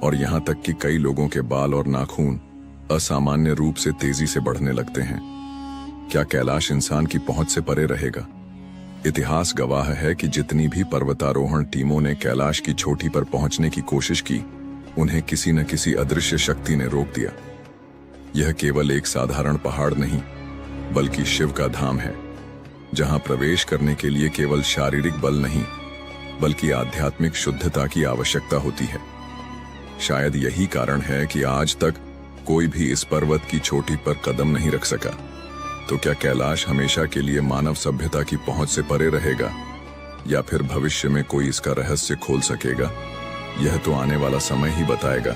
और यहाँ तक कि कई लोगों के बाल और नाखून असामान्य रूप से तेजी से बढ़ने लगते हैं। क्या कैलाश इंसान की पहुंच से परे रहेगा? इतिहास गवाह है कि जितनी भी पर्वतारोहण टीमों ने कैलाश की चोटी पर पहुंचने की कोशिश की, उन्हें किसी न किसी अदृश्य शक्ति ने रोक दिया। यह केवल एक साधारण पहाड़ नहीं, बल्कि शिव का धाम है, जहां प्रवेश करने के लिए केवल शारीरिक बल नहीं, बल्कि आध्यात्मिक शुद्धता की आवश्यकता होती है। शायद यही कारण है कि आज तक कोई भी इस पर्वत की चोटी पर कदम नहीं रख सका। तो क्या कैलाश हमेशा के लिए मानव सभ्यता की पहुंच से परे रहेगा, या फिर भविष्य में कोई इसका रहस्य खोल सकेगा? यह तो आने वाला समय ही बताएगा।